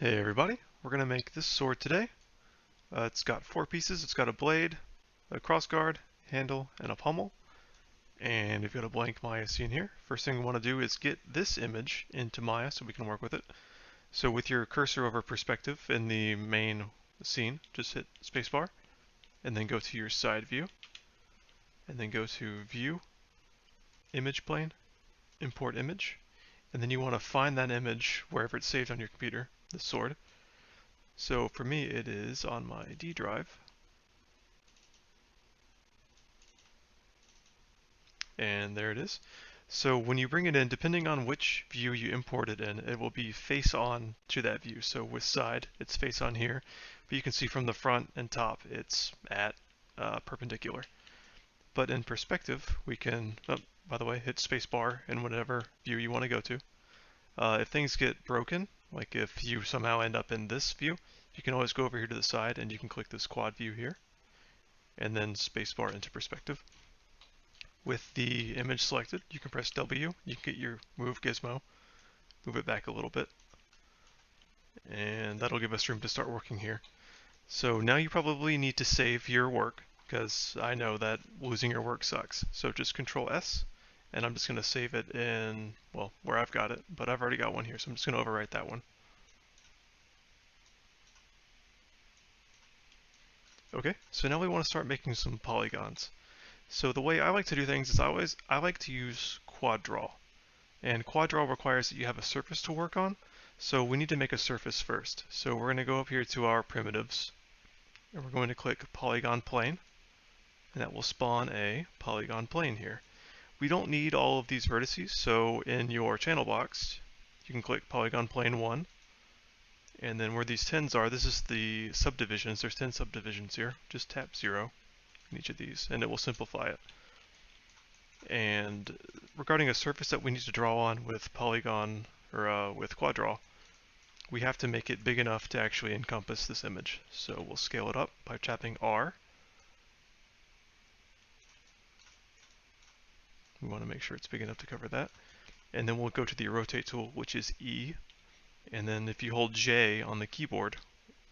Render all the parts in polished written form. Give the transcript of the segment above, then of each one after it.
Hey everybody, we're going to make this sword today. It's got 4 pieces. It's got a blade, a crossguard, handle, and a pommel. And we've got a blank Maya scene here. First thing we want to do is get this image into Maya so we can work with it. So with your cursor over perspective in the main scene, just hit spacebar, and then go to your side view, and then go to View, Image Plane, Import Image, and then you want to find that image wherever it's saved on your computer, the sword. So for me it is on my D drive, and there it is. So when you bring it in, depending on which view you import it in, it will be face on to that view. So with side, it's face on here, but you can see from the front and top, it's at perpendicular. But in perspective, we can, oh, by the way, hit spacebar in whatever view you want to go to. If things get broken, like if you somehow end up in this view, you can always go over here to the side and you can click this quad view here, and then spacebar into perspective. With the image selected, you can press W, you can get your move gizmo, move it back a little bit, and that'll give us room to start working here. So now you probably need to save your work, because I know that losing your work sucks. So just Control S, and I'm just going to save it in, well, where I've got it, but I've already got one here, so I'm just going to overwrite that one. Okay, so now we want to start making some polygons. So the way I like to do things is I like to use quad draw. And quad draw requires that you have a surface to work on. So we need to make a surface first. So we're going to go up here to our primitives, and we're going to click polygon plane, and that will spawn a polygon plane here. We don't need all of these vertices, so in your channel box, you can click polygon plane 1, and then where these 10s are, this is the subdivisions. There's 10 subdivisions here. Just tap 0 in each of these, and it will simplify it. And regarding a surface that we need to draw on with polygon, or with quad draw, we have to make it big enough to actually encompass this image. So we'll scale it up by tapping R. We want to make sure it's big enough to cover that. And then we'll go to the rotate tool, which is E. And then if you hold J on the keyboard,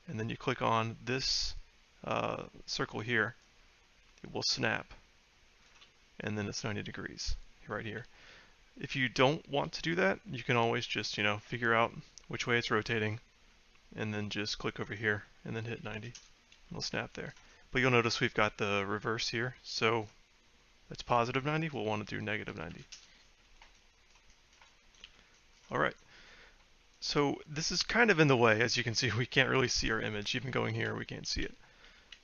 and then you click on this circle here, it will snap. And then it's 90 degrees right here. If you don't want to do that, you can always just, figure out which way it's rotating, and then just click over here and then hit 90. It'll snap there. But you'll notice we've got the reverse here, so that's positive 90. We'll want to do negative 90. Alright, so this is kind of in the way. As you can see, we can't really see our image. Even going here, we can't see it.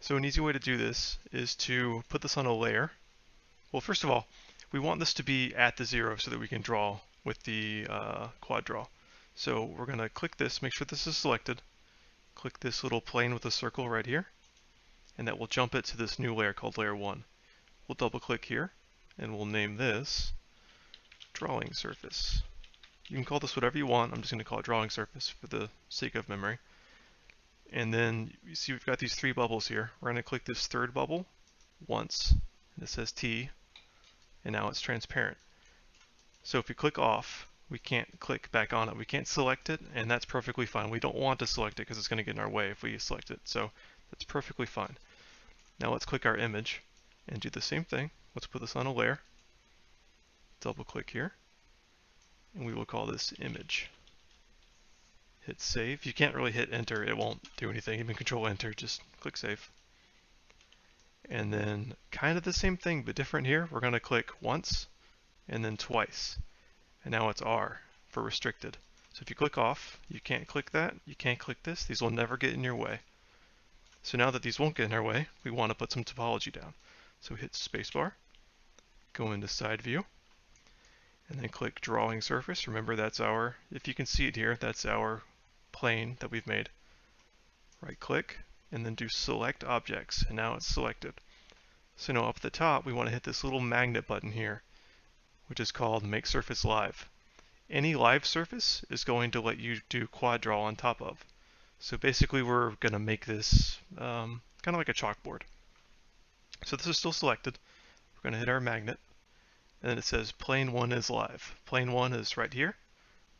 So an easy way to do this is to put this on a layer. Well, first of all, we want this to be at the 0 so that we can draw with the quad draw. So we're going to click this, make sure this is selected, click this little plane with a circle right here, and that will jump it to this new layer called layer 1. We'll double click here, and we'll name this drawing surface. You can call this whatever you want. I'm just going to call it drawing surface for the sake of memory. And then you see we've got these 3 bubbles here. We're going to click this third bubble once, and it says T, and now it's transparent. So if we click off, we can't click back on it. We can't select it, and that's perfectly fine. We don't want to select it because it's going to get in our way if we select it. So that's perfectly fine. Now let's click our image and do the same thing. Let's put this on a layer. Double click here, and we will call this image. Hit save. You can't really hit enter. It won't do anything. Even control enter, just click save. And then kind of the same thing, but different here. We're going to click once and then twice. And now it's R for restricted. So if you click off, you can't click that, you can't click this, these will never get in your way. So now that these won't get in our way, we want to put some topology down. So hit spacebar, go into side view, and then click drawing surface. Remember that's our, if you can see it here, that's our plane that we've made. Right click, and then do select objects, and now it's selected. So now up at the top, we want to hit this little magnet button here, which is called Make Surface Live. Any live surface is going to let you do quad draw on top of. So basically we're going to make this kind of like a chalkboard. So this is still selected. We're going to hit our magnet, and then it says plane 1 is live. Plane 1 is right here.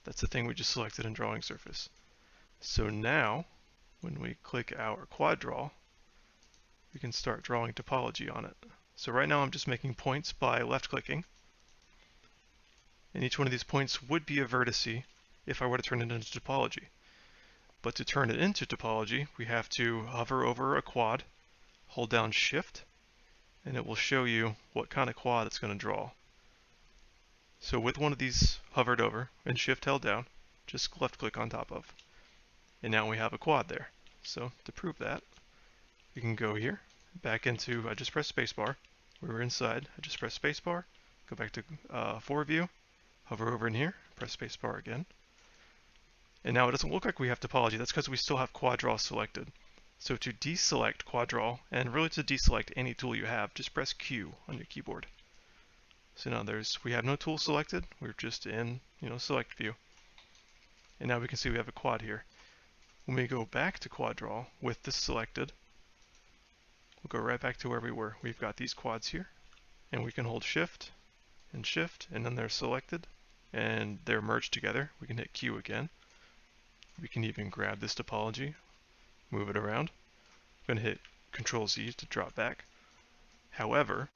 That's the thing we just selected in drawing surface. So now, when we click our quad draw, we can start drawing topology on it. So right now I'm just making points by left clicking, and each one of these points would be a vertice if I were to turn it into topology. But to turn it into topology, we have to hover over a quad, hold down Shift, and it will show you what kind of quad it's going to draw. So with one of these hovered over and Shift held down, just left click on top of. And now we have a quad there. So to prove that, we can go here, back into, I just press spacebar. We were inside, I just press spacebar, go back to 4 view, hover over in here, press spacebar again. And now it doesn't look like we have topology. That's because we still have quad draw selected. So to deselect quad draw, and really to deselect any tool you have, just press Q on your keyboard. So now we have no tool selected. We're just in, select view. And now we can see we have a quad here. When we go back to quad draw with this selected, we'll go right back to where we were. We've got these quads here, and we can hold Shift, and then they're selected, and they're merged together. We can hit Q again. We can even grab this topology, move it around. I'm going to hit Control Z to drop back. However,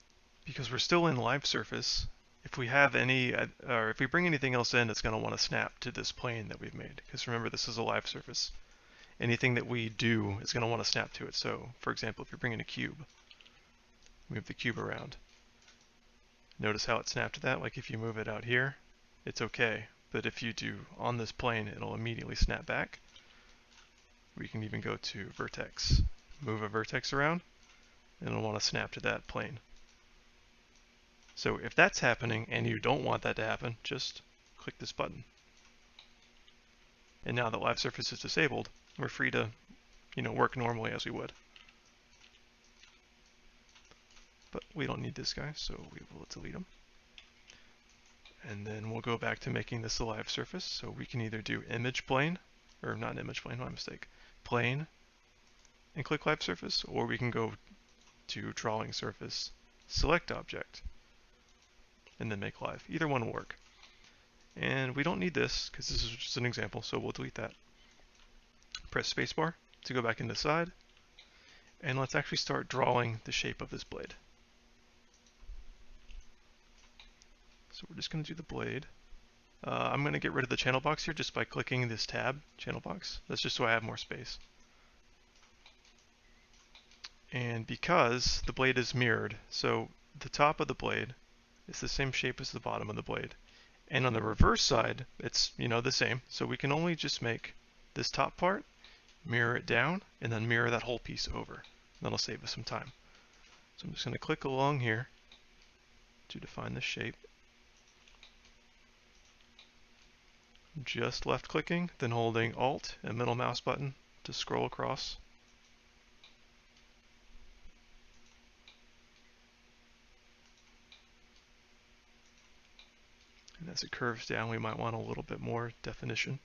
because we're still in live surface, if we have any, or if we bring anything else in, it's going to want to snap to this plane that we've made. Because remember, this is a live surface. Anything that we do is going to want to snap to it. So, for example, if you're bringing a cube, move the cube around. Notice how it snapped to that? Like if you move it out here, it's okay. But if you do on this plane, it'll immediately snap back. We can even go to vertex, move a vertex around, and it'll want to snap to that plane. So if that's happening and you don't want that to happen, just click this button. And now that live surface is disabled, we're free to, work normally as we would. But we don't need this guy, so we will delete him. And then we'll go back to making this a live surface. So we can either do image plane, or not image plane, my mistake, plane, and click live surface, or we can go to drawing surface, select object, and then make live. Either one will work. And we don't need this, because this is just an example, so we'll delete that. Press spacebar to go back into side, and let's actually start drawing the shape of this blade. So we're just going to do the blade. I'm going to get rid of the channel box here just by clicking this tab, channel box. That's just so I have more space. And because the blade is mirrored, so the top of the blade is the same shape as the bottom of the blade. And on the reverse side, it's, the same. So we can only just make this top part, mirror it down, and then mirror that whole piece over. That'll save us some time. So I'm just going to click along here to define the shape. Just left clicking, then holding Alt and middle mouse button to scroll across. And as it curves down, we might want a little bit more definition.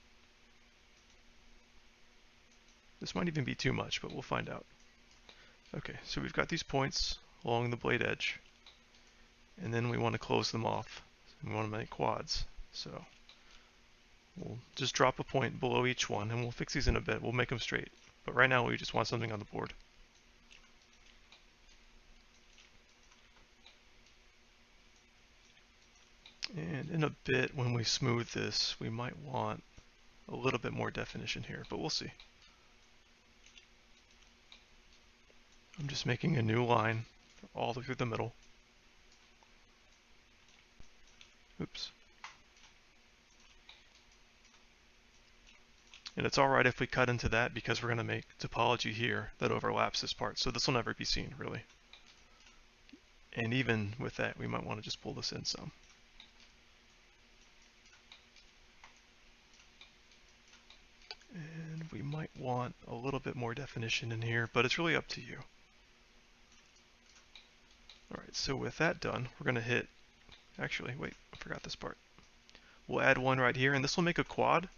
This might even be too much, but we'll find out. Okay, so we've got these points along the blade edge, and then we want to close them off. We want to make quads. So we'll just drop a point below each one, and we'll fix these in a bit. We'll make them straight. But right now we just want something on the board. And in a bit, when we smooth this, we might want a little bit more definition here, but we'll see. I'm just making a new line all the way through the middle. Oops. And it's alright if we cut into that because we're going to make topology here that overlaps this part, so this will never be seen, really. And even with that, we might want to just pull this in some. And we might want a little bit more definition in here, but it's really up to you. Alright, so with that done, we're going to hit, actually, wait, I forgot this part. We'll add one right here, and this will make a quad.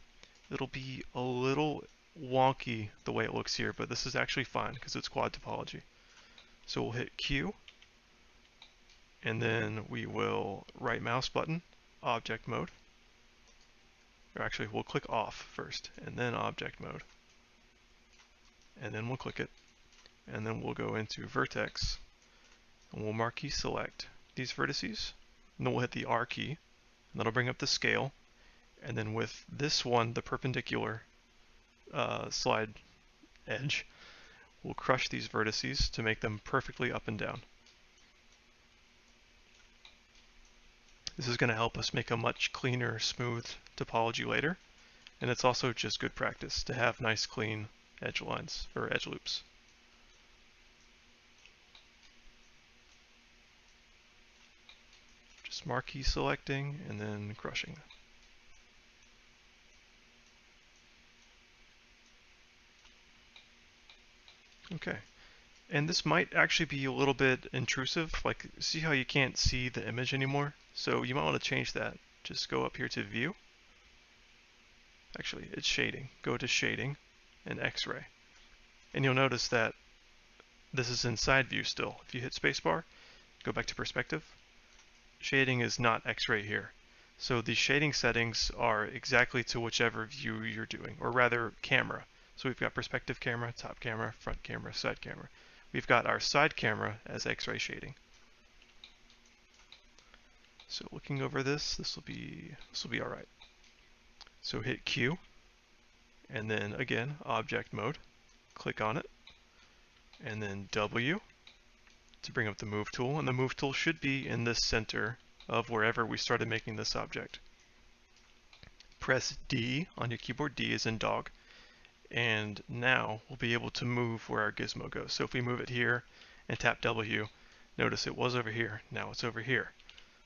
It'll be a little wonky the way it looks here, but this is actually fine because it's quad topology. So we'll hit Q, and then we will right mouse button, object mode, or actually we'll click off first, and then object mode, and then we'll click it, and then we'll go into vertex, and we'll marquee select these vertices, and then we'll hit the R key, and that'll bring up the scale, and then with this one, the perpendicular slide edge, we'll crush these vertices to make them perfectly up and down. This is going to help us make a much cleaner, smooth topology later, and it's also just good practice to have nice, clean edge lines, or edge loops. Just marquee selecting and then crushing. Okay, and this might actually be a little bit intrusive, like see how you can't see the image anymore? So you might want to change that. Just go up here to view. Actually, it's shading. Go to shading and X-ray. And you'll notice that this is in side view still. If you hit spacebar, go back to perspective, shading is not X-ray here. So the shading settings are exactly to whichever view you're doing, or rather camera. So we've got perspective camera, top camera, front camera, side camera. We've got our side camera as X-ray shading. So looking over this will be all right. So hit Q, and then again object mode. Click on it, and then W to bring up the move tool, and the move tool should be in the center of wherever we started making this object. Press D on your keyboard. D is in dog, and now we'll be able to move where our gizmo goes. So if we move it here and tap W, notice it was over here, now it's over here.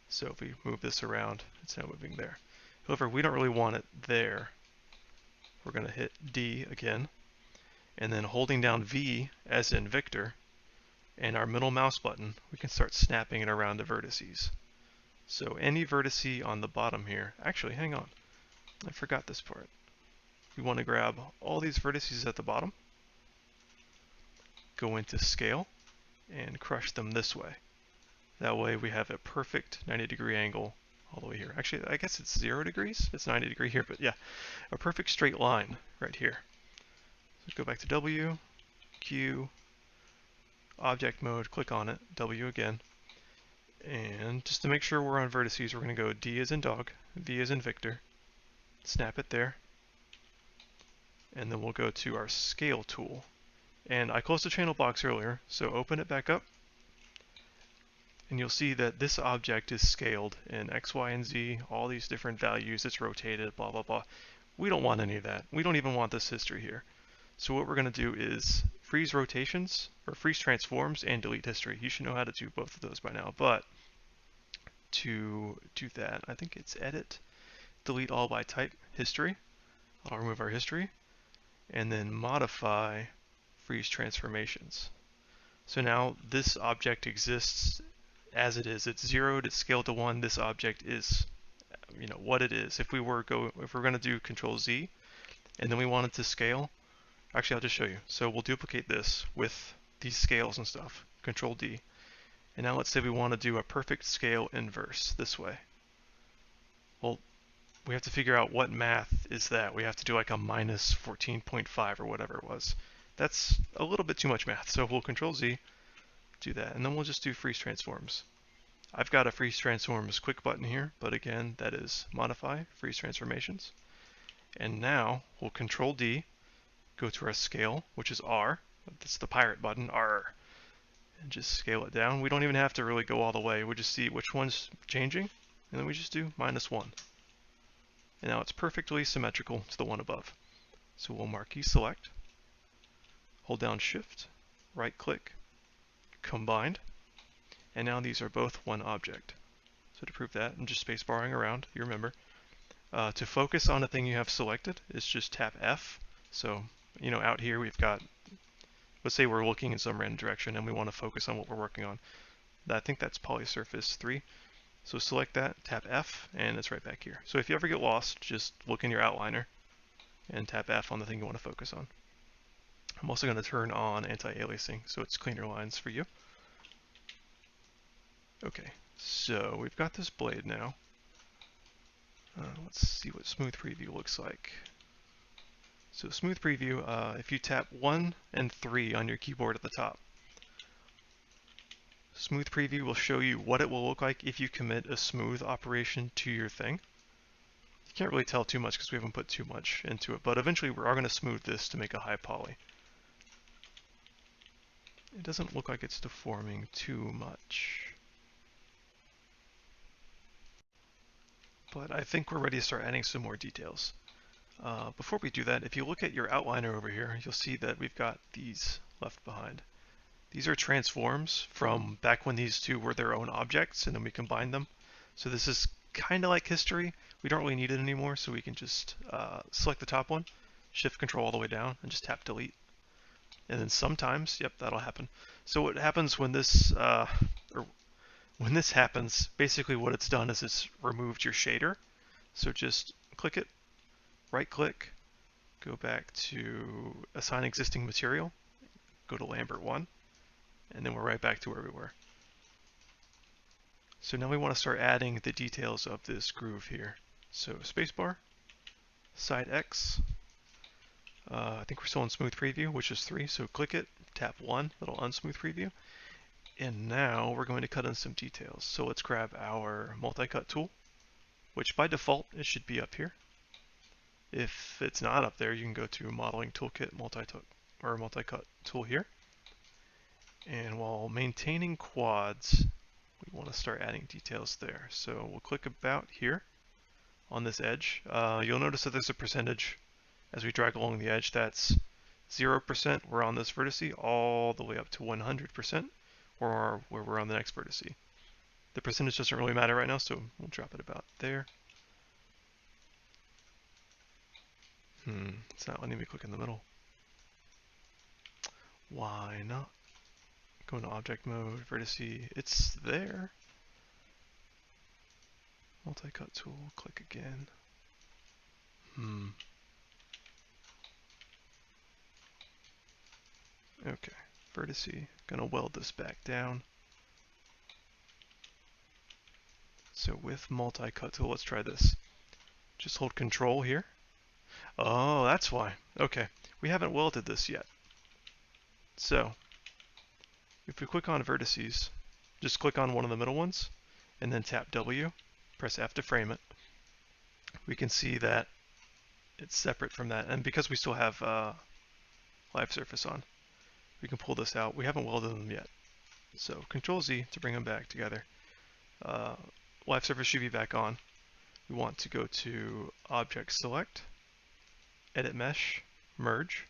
So if we move this around, it's now moving there. However, we don't really want it there. We're going to hit D again, and then holding down V as in Victor, and our middle mouse button, we can start snapping it around the vertices. So any vertice on the bottom here, actually hang on, I forgot this part. We want to grab all these vertices at the bottom, go into scale, and crush them this way. That way we have a perfect 90-degree angle all the way here. Actually, I guess it's 0 degrees. It's 90 degree here, but yeah, a perfect straight line right here. So go back to W, Q, object mode, click on it, W again. And just to make sure we're on vertices, we're going to go D as in dog, V as in Victor, snap it there, and then we'll go to our scale tool. And I closed the channel box earlier, so open it back up, and you'll see that this object is scaled in X, Y, and Z, all these different values, it's rotated, blah, blah, blah. We don't want any of that. We don't even want this history here. So what we're going to do is freeze rotations, or freeze transforms, and delete history. You should know how to do both of those by now, but to do that, I think it's edit, delete all by type, history. I'll remove our history, and then modify freeze transformations. So now this object exists as it is. It's zeroed, it's scaled to 1. This object is, what it is. If we're going to do Control Z, and then we want it to scale, actually I'll just show you. So we'll duplicate this with these scales and stuff. Control D. And now let's say we want to do a perfect scale inverse this way. Well, we have to figure out what math is that. We have to do like a minus 14.5 or whatever it was. That's a little bit too much math. So we'll Control Z, do that, and then we'll just do freeze transforms. I've got a freeze transforms quick button here, but again, that is modify freeze transformations. And now we'll Control D, go to our scale, which is R. That's the pirate button, R. And just scale it down. We don't even have to really go all the way. We just see which one's changing, and then we just do -1. And now it's perfectly symmetrical to the one above. So we'll marquee select, hold down Shift, right click, combined, and now these are both one object. So to prove that, I'm just space barring around, you remember. To focus on a thing you have selected is just tap F. So, out here we've got, let's say we're looking in some random direction and we want to focus on what we're working on. I think that's polysurface 3. So select that, tap F, and it's right back here. So if you ever get lost, just look in your outliner and tap F on the thing you want to focus on. I'm also going to turn on anti-aliasing, so it's cleaner lines for you. Okay, so we've got this blade now. Let's see what smooth preview looks like. So smooth preview, if you tap 1 and 3 on your keyboard at the top, smooth preview will show you what it will look like if you commit a smooth operation to your thing. You can't really tell too much because we haven't put too much into it, but eventually we are going to smooth this to make a high poly. It doesn't look like it's deforming too much. But I think we're ready to start adding some more details. Before we do that, if you look at your outliner over here, you'll see that we've got these left behind. These are transforms from back when these two were their own objects, and then we combined them. So this is kind of like history. We don't really need it anymore, so we can just select the top one, shift control all the way down, and just tap delete. And then sometimes, yep, that'll happen. So what happens when this happens, basically what it's done is it's removed your shader. So just click it, right click, go back to assign existing material, go to Lambert 1, and then we're right back to where we were. So now we want to start adding the details of this groove here. So spacebar, side X, I think we're still in smooth preview, which is 3, so click it, tap 1, little unsmooth preview, and now we're going to cut in some details. So let's grab our multi-cut tool, which by default it should be up here. If it's not up there, you can go to Modeling Toolkit, multi-cut tool here. And while maintaining quads, we want to start adding details there. So we'll click about here on this edge. You'll notice that there's a percentage as we drag along the edge. That's 0% we're on this vertice, all the way up to 100% where we're on the next vertice. The percentage doesn't really matter right now, so we'll drop it about there. It's not letting me click in the middle. Why not? Go into object mode, vertice, it's there. Multi-cut tool, click again. Okay, vertice, gonna weld this back down. So with multi-cut tool, let's try this. Just hold control here. Oh, that's why. Okay, we haven't welded this yet. So, if we click on vertices, just click on one of the middle ones, and then tap W, press F to frame it. We can see that it's separate from that, and because we still have live surface on, we can pull this out. We haven't welded them yet. So Control Z to bring them back together. Live surface should be back on. We want to go to Object Select, Edit Mesh, Merge,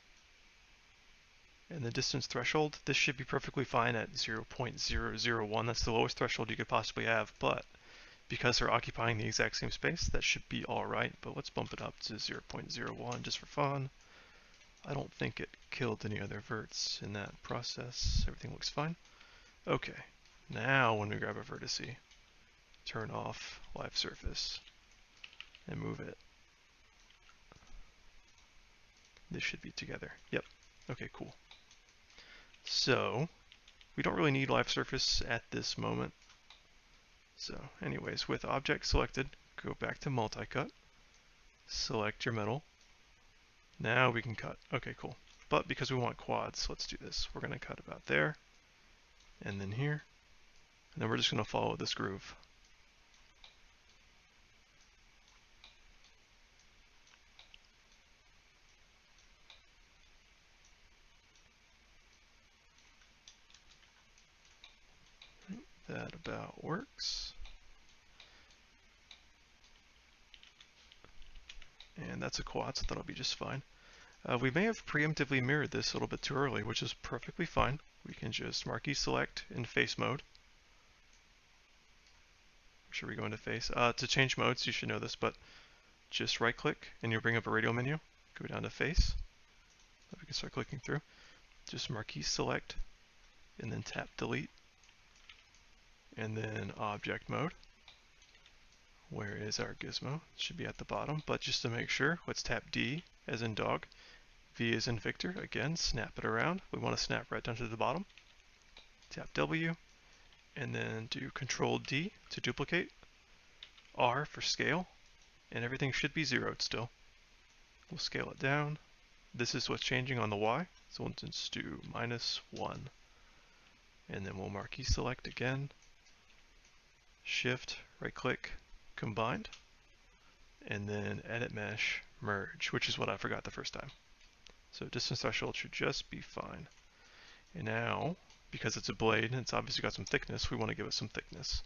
and the distance threshold. This should be perfectly fine at 0.001. That's the lowest threshold you could possibly have, but because they're occupying the exact same space, that should be alright. But let's bump it up to 0.01 just for fun. I don't think it killed any other verts in that process. Everything looks fine. Okay, now when we grab a vertice, turn off live surface and move it. This should be together. Yep. Okay, cool. So we don't really need live surface at this moment. So anyways, with object selected, go back to multi-cut, select your metal. Now we can cut. Okay, cool. But because we want quads, let's do this. We're going to cut about there, and then here, and then we're just going to follow this groove. That about works. And that's a quad, so that'll be just fine. We may have preemptively mirrored this a little bit too early, which is perfectly fine. We can just marquee select in face mode. Should we go into face? To change modes, you should know this, but just right click and you'll bring up a radial menu. Go down to face. We can start clicking through. Just marquee select and then tap delete. And then object mode. Where is our gizmo? It should be at the bottom, but just to make sure, let's tap D as in dog, V as in Victor. Again, snap it around. We want to snap right down to the bottom. Tap W, and then do Control D to duplicate, R for scale, and everything should be zeroed still. We'll scale it down. This is what's changing on the Y, so let's do -1. And then we'll marquee select again, Shift, right click, combined, and then edit mesh, merge, which is what I forgot the first time. So distance threshold should just be fine. And now, because it's a blade and it's obviously got some thickness, we want to give it some thickness.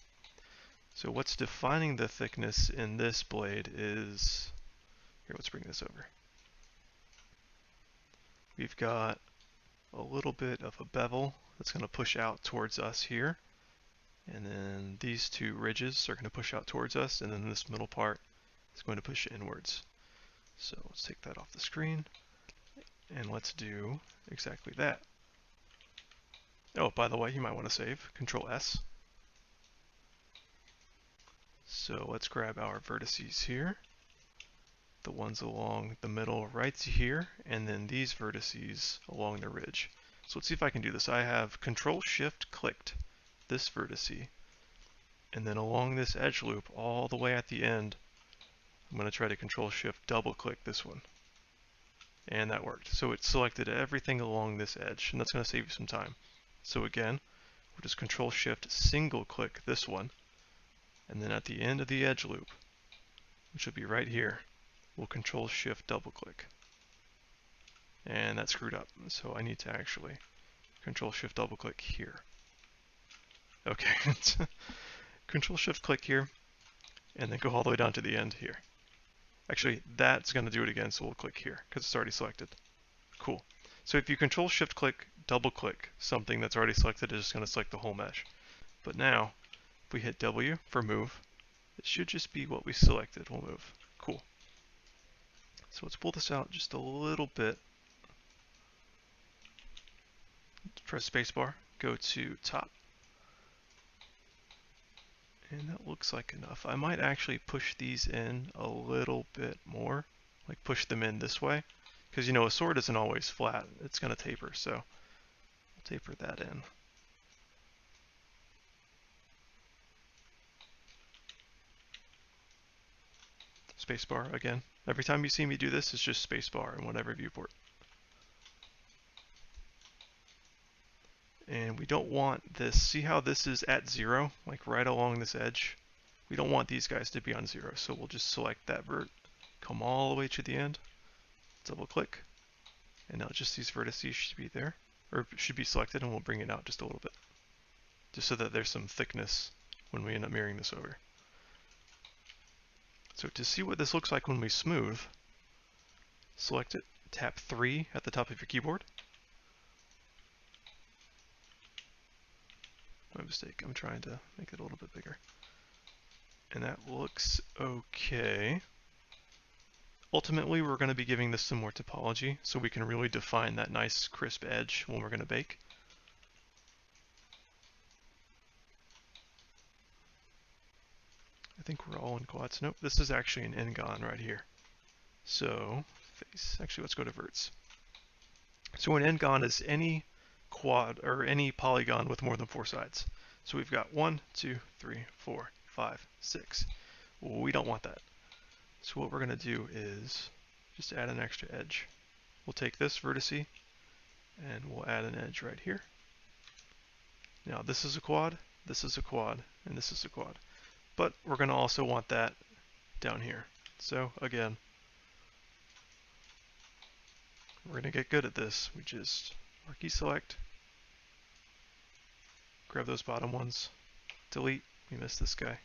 So what's defining the thickness in this blade is, here, let's bring this over. We've got a little bit of a bevel that's going to push out towards us here. And then these two ridges are going to push out towards us, and then this middle part is going to push inwards. So let's take that off the screen, and let's do exactly that. Oh, by the way, you might want to save. Control S. So let's grab our vertices here, the ones along the middle right here, and then these vertices along the ridge. So let's see if I can do this. I have Control Shift clicked this vertice, and then along this edge loop all the way at the end, I'm going to try to Control Shift double click this one. And that worked. So it selected everything along this edge, and that's going to save you some time. So again, we'll just Control Shift single click this one, and then at the end of the edge loop, which will be right here, we'll Control Shift double click. And that screwed up, so I need to actually Control Shift double click here. Okay, Control Shift click here, and then go all the way down to the end here. Actually, that's going to do it again, so we'll click here, because it's already selected. Cool. So if you Control Shift click, double click something that's already selected, it's just going to select the whole mesh. But now, if we hit W for move, it should just be what we selected will move. Cool. So let's pull this out just a little bit. Press spacebar, go to top. And that looks like enough. I might actually push these in a little bit more, like push them in this way, because you know a sword isn't always flat, it's going to taper, so we'll taper that in. Spacebar again. Every time you see me do this, it's just spacebar in whatever viewport. And we don't want this, see how this is at 0, like right along this edge? We don't want these guys to be on 0, so we'll just select that vert, come all the way to the end, double click, and now just these vertices should be there, or should be selected, and we'll bring it out just a little bit, just so that there's some thickness when we end up mirroring this over. So to see what this looks like when we smooth, select it, tap 3 at the top of your keyboard. My mistake, I'm trying to make it a little bit bigger. And that looks okay. Ultimately, we're going to be giving this some more topology so we can really define that nice crisp edge when we're going to bake. I think we're all in quads. Nope, this is actually an n-gon right here. So, face, actually let's go to verts. So an n-gon is any quad or any polygon with more than 4 sides. So we've got 1, 2, 3, 4, 5, 6. Well, we don't want that. So what we're going to do is just add an extra edge. We'll take this vertice and we'll add an edge right here. Now this is a quad, this is a quad, and this is a quad. But we're going to also want that down here. So again, we're going to get good at this. We just marquee select, grab those bottom ones, delete, we missed this guy.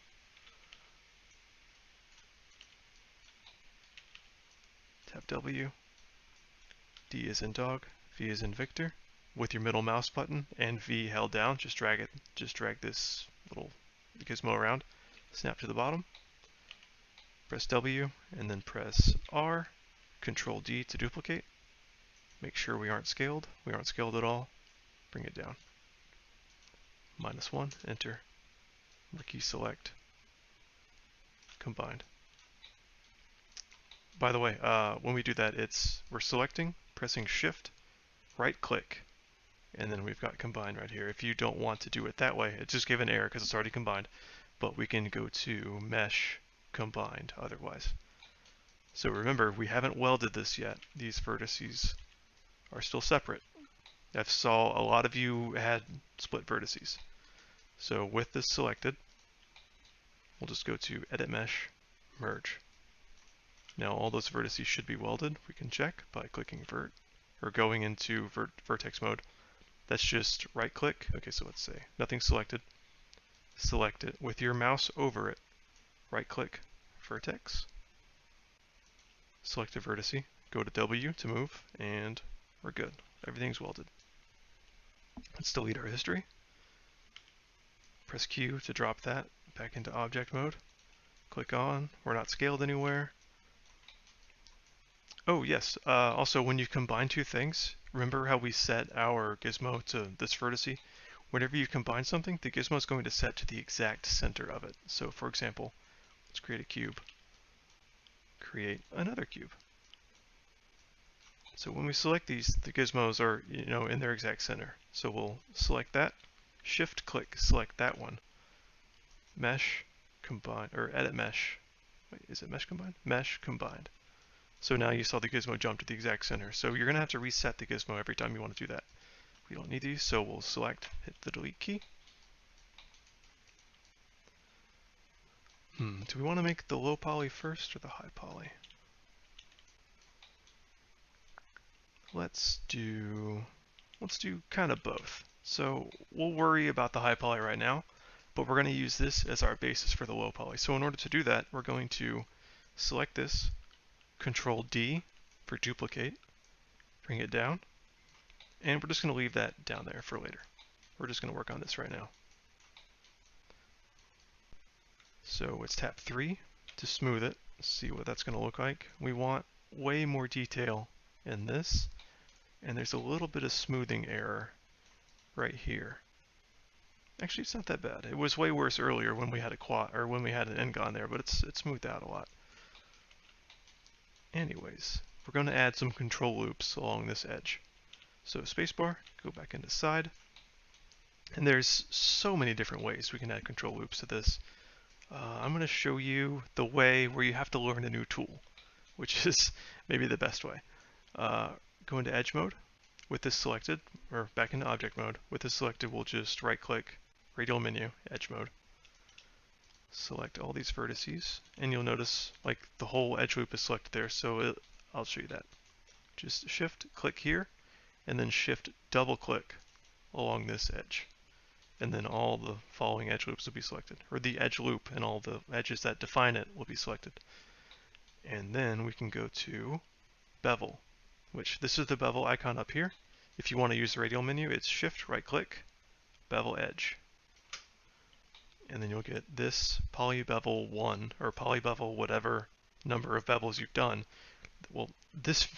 Tap W, D is in dog, V is in Victor. With your middle mouse button and V held down, just drag this little gizmo around, snap to the bottom, press W, and then press R, Control D to duplicate. Make sure we aren't scaled. We aren't scaled at all. Bring it down. -1, enter. Marquee select. Combined. By the way, when we do that, we're selecting, pressing Shift, right click, and then we've got combined right here. If you don't want to do it that way, it just gave an error because it's already combined, but we can go to mesh combined otherwise. So remember, we haven't welded this yet. These vertices are still separate. I saw a lot of you had split vertices. So with this selected, we'll just go to Edit Mesh, Merge. Now all those vertices should be welded. We can check by clicking Vert, or going into Vertex mode. That's just right click. Okay, so let's say nothing selected. Select it with your mouse over it. Right click, Vertex. Select a vertice. Go to W to move, and we're good. Everything's welded. Let's delete our history. Press Q to drop that back into object mode. Click on. We're not scaled anywhere. Oh yes, also when you combine two things, remember how we set our gizmo to this vertice? Whenever you combine something, the gizmo is going to set to the exact center of it. So for example, let's create a cube. Create another cube. So when we select these, the gizmos are, in their exact center. So we'll select that, shift click, select that one. Mesh, combine, or edit mesh. Wait, is it mesh combined? Mesh combined. So now you saw the gizmo jump to the exact center. So you're going to have to reset the gizmo every time you want to do that. We don't need these, so we'll select, hit the delete key. Do we want to make the low poly first or the high poly? Let's do kind of both. So we'll worry about the high poly right now, but we're going to use this as our basis for the low poly. So in order to do that, we're going to select this, Control D for duplicate, bring it down, and we're just going to leave that down there for later. We're just going to work on this right now. So let's tap 3 to smooth it, see what that's going to look like. We want way more detail in this, and there's a little bit of smoothing error right here. Actually, it's not that bad. It was way worse earlier when we had a quad, or when we had an N-gon there, but it's smoothed out a lot. Anyways, we're going to add some control loops along this edge. So spacebar, go back into side, and there's so many different ways we can add control loops to this. I'm going to show you the way where you have to learn a new tool, which is maybe the best way. Go into edge mode. With this selected, or back into object mode, with this selected, we'll just right click, radial menu, edge mode. Select all these vertices, and you'll notice like the whole edge loop is selected there, so I'll show you that. Just shift click here, and then shift double click along this edge. And then all the following edge loops will be selected, or the edge loop and all the edges that define it will be selected. And then we can go to Bevel, which this is the bevel icon up here. If you want to use the radial menu, it's shift right click, bevel edge. And then you'll get this polybevel 1, or polybevel whatever number of bevels you've done. Well, this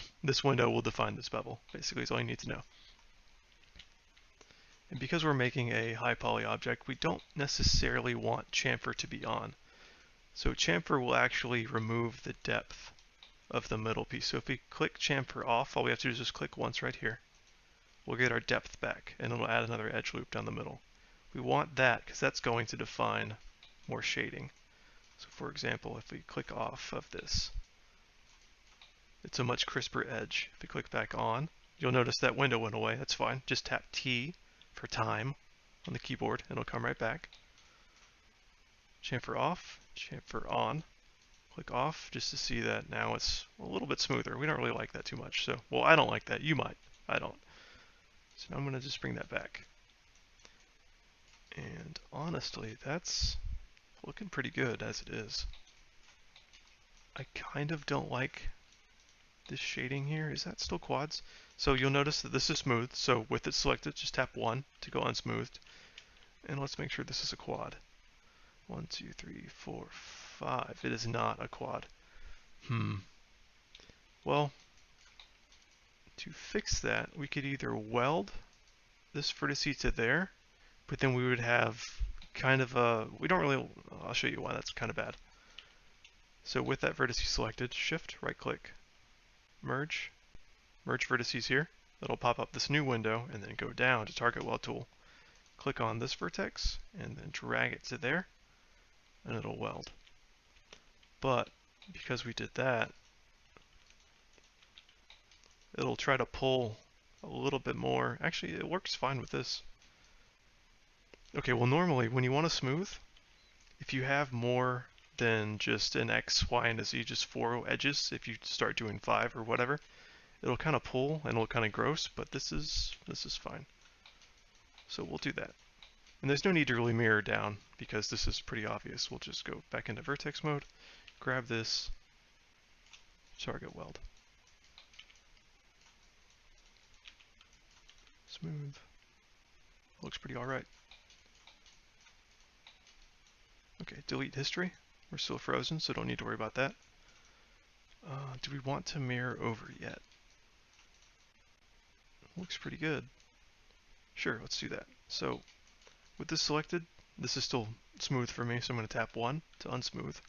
window will define this bevel, basically is all you need to know. And because we're making a high poly object, we don't necessarily want chamfer to be on. So chamfer will actually remove the depth of the middle piece. So if we click chamfer off, all we have to do is just click once right here. We'll get our depth back, and it'll add another edge loop down the middle. We want that because that's going to define more shading. So for example, if we click off of this, it's a much crisper edge. If we click back on, you'll notice that window went away. That's fine. Just tap T for time on the keyboard, and it'll come right back. Chamfer off, chamfer on. Click off just to see that now it's a little bit smoother. We don't really like that too much. So, well, I don't like that. You might. I don't. So now I'm going to just bring that back. And honestly, that's looking pretty good as it is. I kind of don't like this shading here. Is that still quads? So you'll notice that this is smooth. So with it selected, just tap 1 to go unsmoothed. And let's make sure this is a quad. 1, 2, 3, 4, 5. It is not a quad. Well, to fix that, we could either weld this vertice to there, but then we would have kind of a, I'll show you why that's kind of bad. So with that vertice selected, shift, right click, merge vertices here. That'll pop up this new window, and then go down to target weld tool. Click on this vertex, and then drag it to there, and it'll weld. But because we did that, it'll try to pull a little bit more. Actually, it works fine with this. Okay, well normally when you want to smooth, if you have more than just an X, Y, and a Z, just 4 edges, if you start doing 5 or whatever, it'll kind of pull and it'll kind of gross, but this is fine. So we'll do that. And there's no need to really mirror down because this is pretty obvious. We'll just go back into vertex mode, grab this, target weld. Smooth. Looks pretty alright. Okay, delete history. We're still frozen, so don't need to worry about that. Do we want to mirror over yet? Looks pretty good. Sure, let's do that. So, with this selected, this is still smooth for me, so I'm going to tap 1 to unsmooth.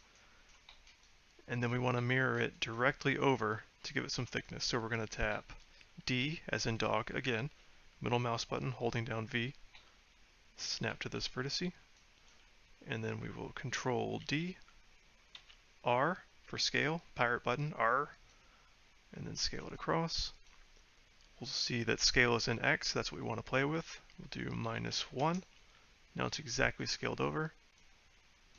And then we want to mirror it directly over to give it some thickness. So we're going to tap D, as in dog, again, middle mouse button, holding down V, snap to this vertice, and then we will Control D, R for scale, pirate button, R, and then scale it across. We'll see that scale is in X, that's what we want to play with. We'll do -1. Now it's exactly scaled over.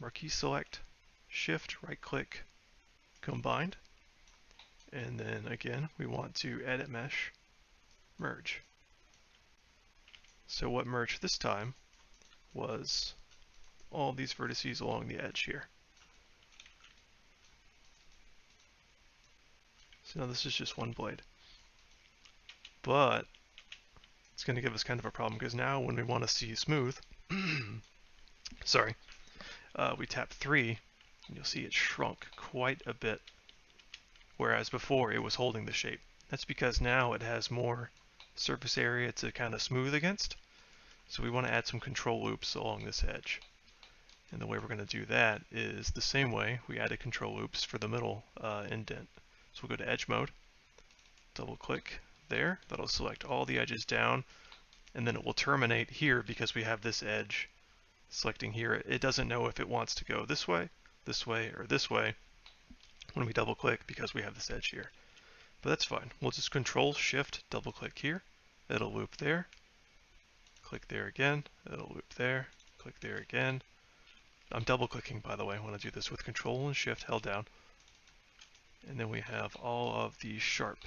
Marquee select, Shift, right click, combined. And then again, we want to edit mesh, merge. So what merged this time was all these vertices along the edge here. So now this is just one blade. But it's going to give us kind of a problem because now when we want to see smooth, sorry, we tap 3 and you'll see it shrunk quite a bit, whereas before it was holding the shape. That's because now it has more surface area to kind of smooth against. So we want to add some control loops along this edge. And the way we're going to do that is the same way we added control loops for the middle indent. So we'll go to edge mode, double click there, that'll select all the edges down, and then it will terminate here because we have this edge selecting here. It doesn't know if it wants to go this way, or this way when we double click because we have this edge here. But that's fine. We'll just Control Shift double click here, it'll loop there, click there again, it'll loop there, click there again. I'm double clicking, by the way, when I do this with Control and Shift held down. And then we have all of the sharp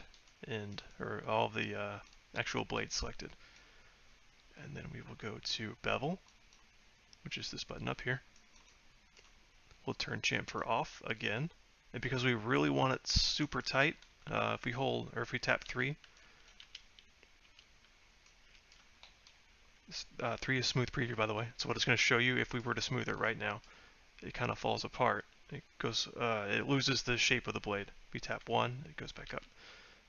end, or all of the actual blades selected. And then we will go to Bevel, which is this button up here. We'll turn chamfer off again. And because we really want it super tight, if we hold, or if we tap 3, 3 is smooth preview, by the way. So what it's going to show you if we were to smooth it right now, it kind of falls apart. It goes, it loses the shape of the blade. If we tap 1, it goes back up.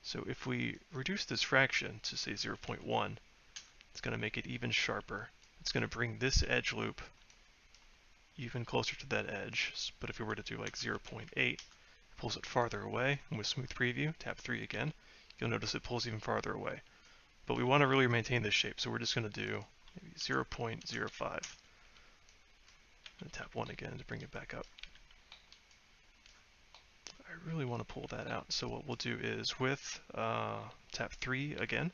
So if we reduce this fraction to say 0.1, it's going to make it even sharper. It's going to bring this edge loop even closer to that edge. But if we were to do like 0.8, it pulls it farther away. And with smooth preview, tap 3 again, you'll notice it pulls even farther away. But we want to really maintain this shape, so we're just going to do maybe 0.05. And tap 1 again to bring it back up. I really want to pull that out, so what we'll do is with tap 3 again,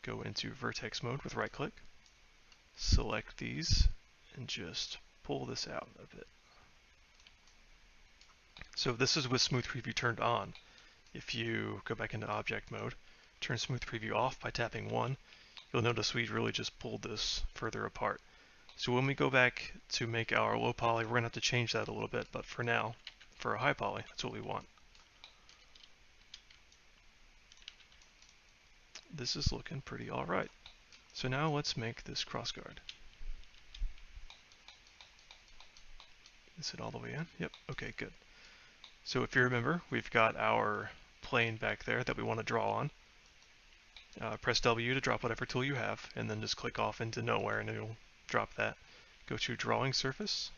go into vertex mode with right click, select these, and just pull this out a bit. So this is with smooth preview turned on. If you go back into object mode, turn smooth preview off by tapping 1, you'll notice we really just pulled this further apart. So when we go back to make our low poly, we're going to have to change that a little bit, but for now, for a high poly, that's what we want. This is looking pretty alright. So now let's make this crossguard. Is it all the way in? Yep, okay, good. So if you remember, we've got our plane back there that we want to draw on. Press W to drop whatever tool you have, and then just click off into nowhere and it'll drop that. Go to Drawing Surface,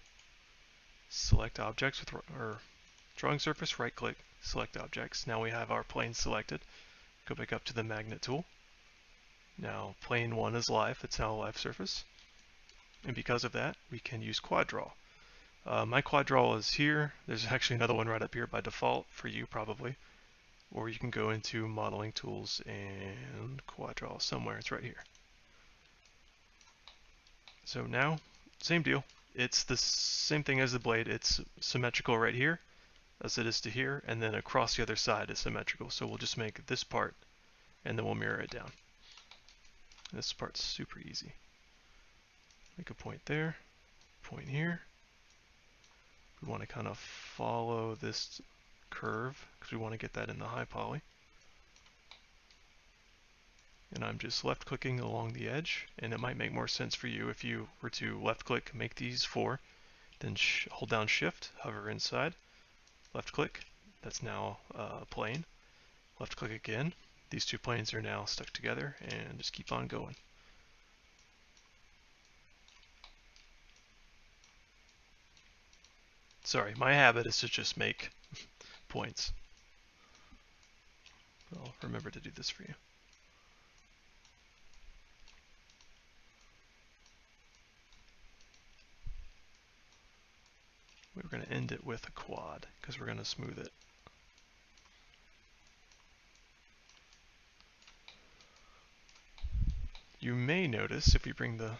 select Objects with, or Drawing Surface, right click, select Objects. Now we have our plane selected. Go back up to the Magnet tool. Now plane 1 is live, it's now a live surface. And because of that, we can use Quad Draw. My Quad Draw is here. There's actually another one right up here by default for you probably. or you can go into modeling tools and quad draw somewhere. It's right here. So now, same deal. It's the same thing as the blade. It's symmetrical right here as it is to here, and then across the other side is symmetrical. So we'll just make this part, and then we'll mirror it down. This part's super easy. Make a point there, point here. We want to kind of follow this curve because we want to get that in the high poly. And I'm just left clicking along the edge, and it might make more sense for you if you were to left click, make these 4, then hold down shift, hover inside, left click, that's now a plane, left click again, these 2 planes are now stuck together, and just keep on going. Sorry, my habit is to just make points. I'll remember to do this for you. We're going to end it with a quad because we're going to smooth it. You may notice if we bring the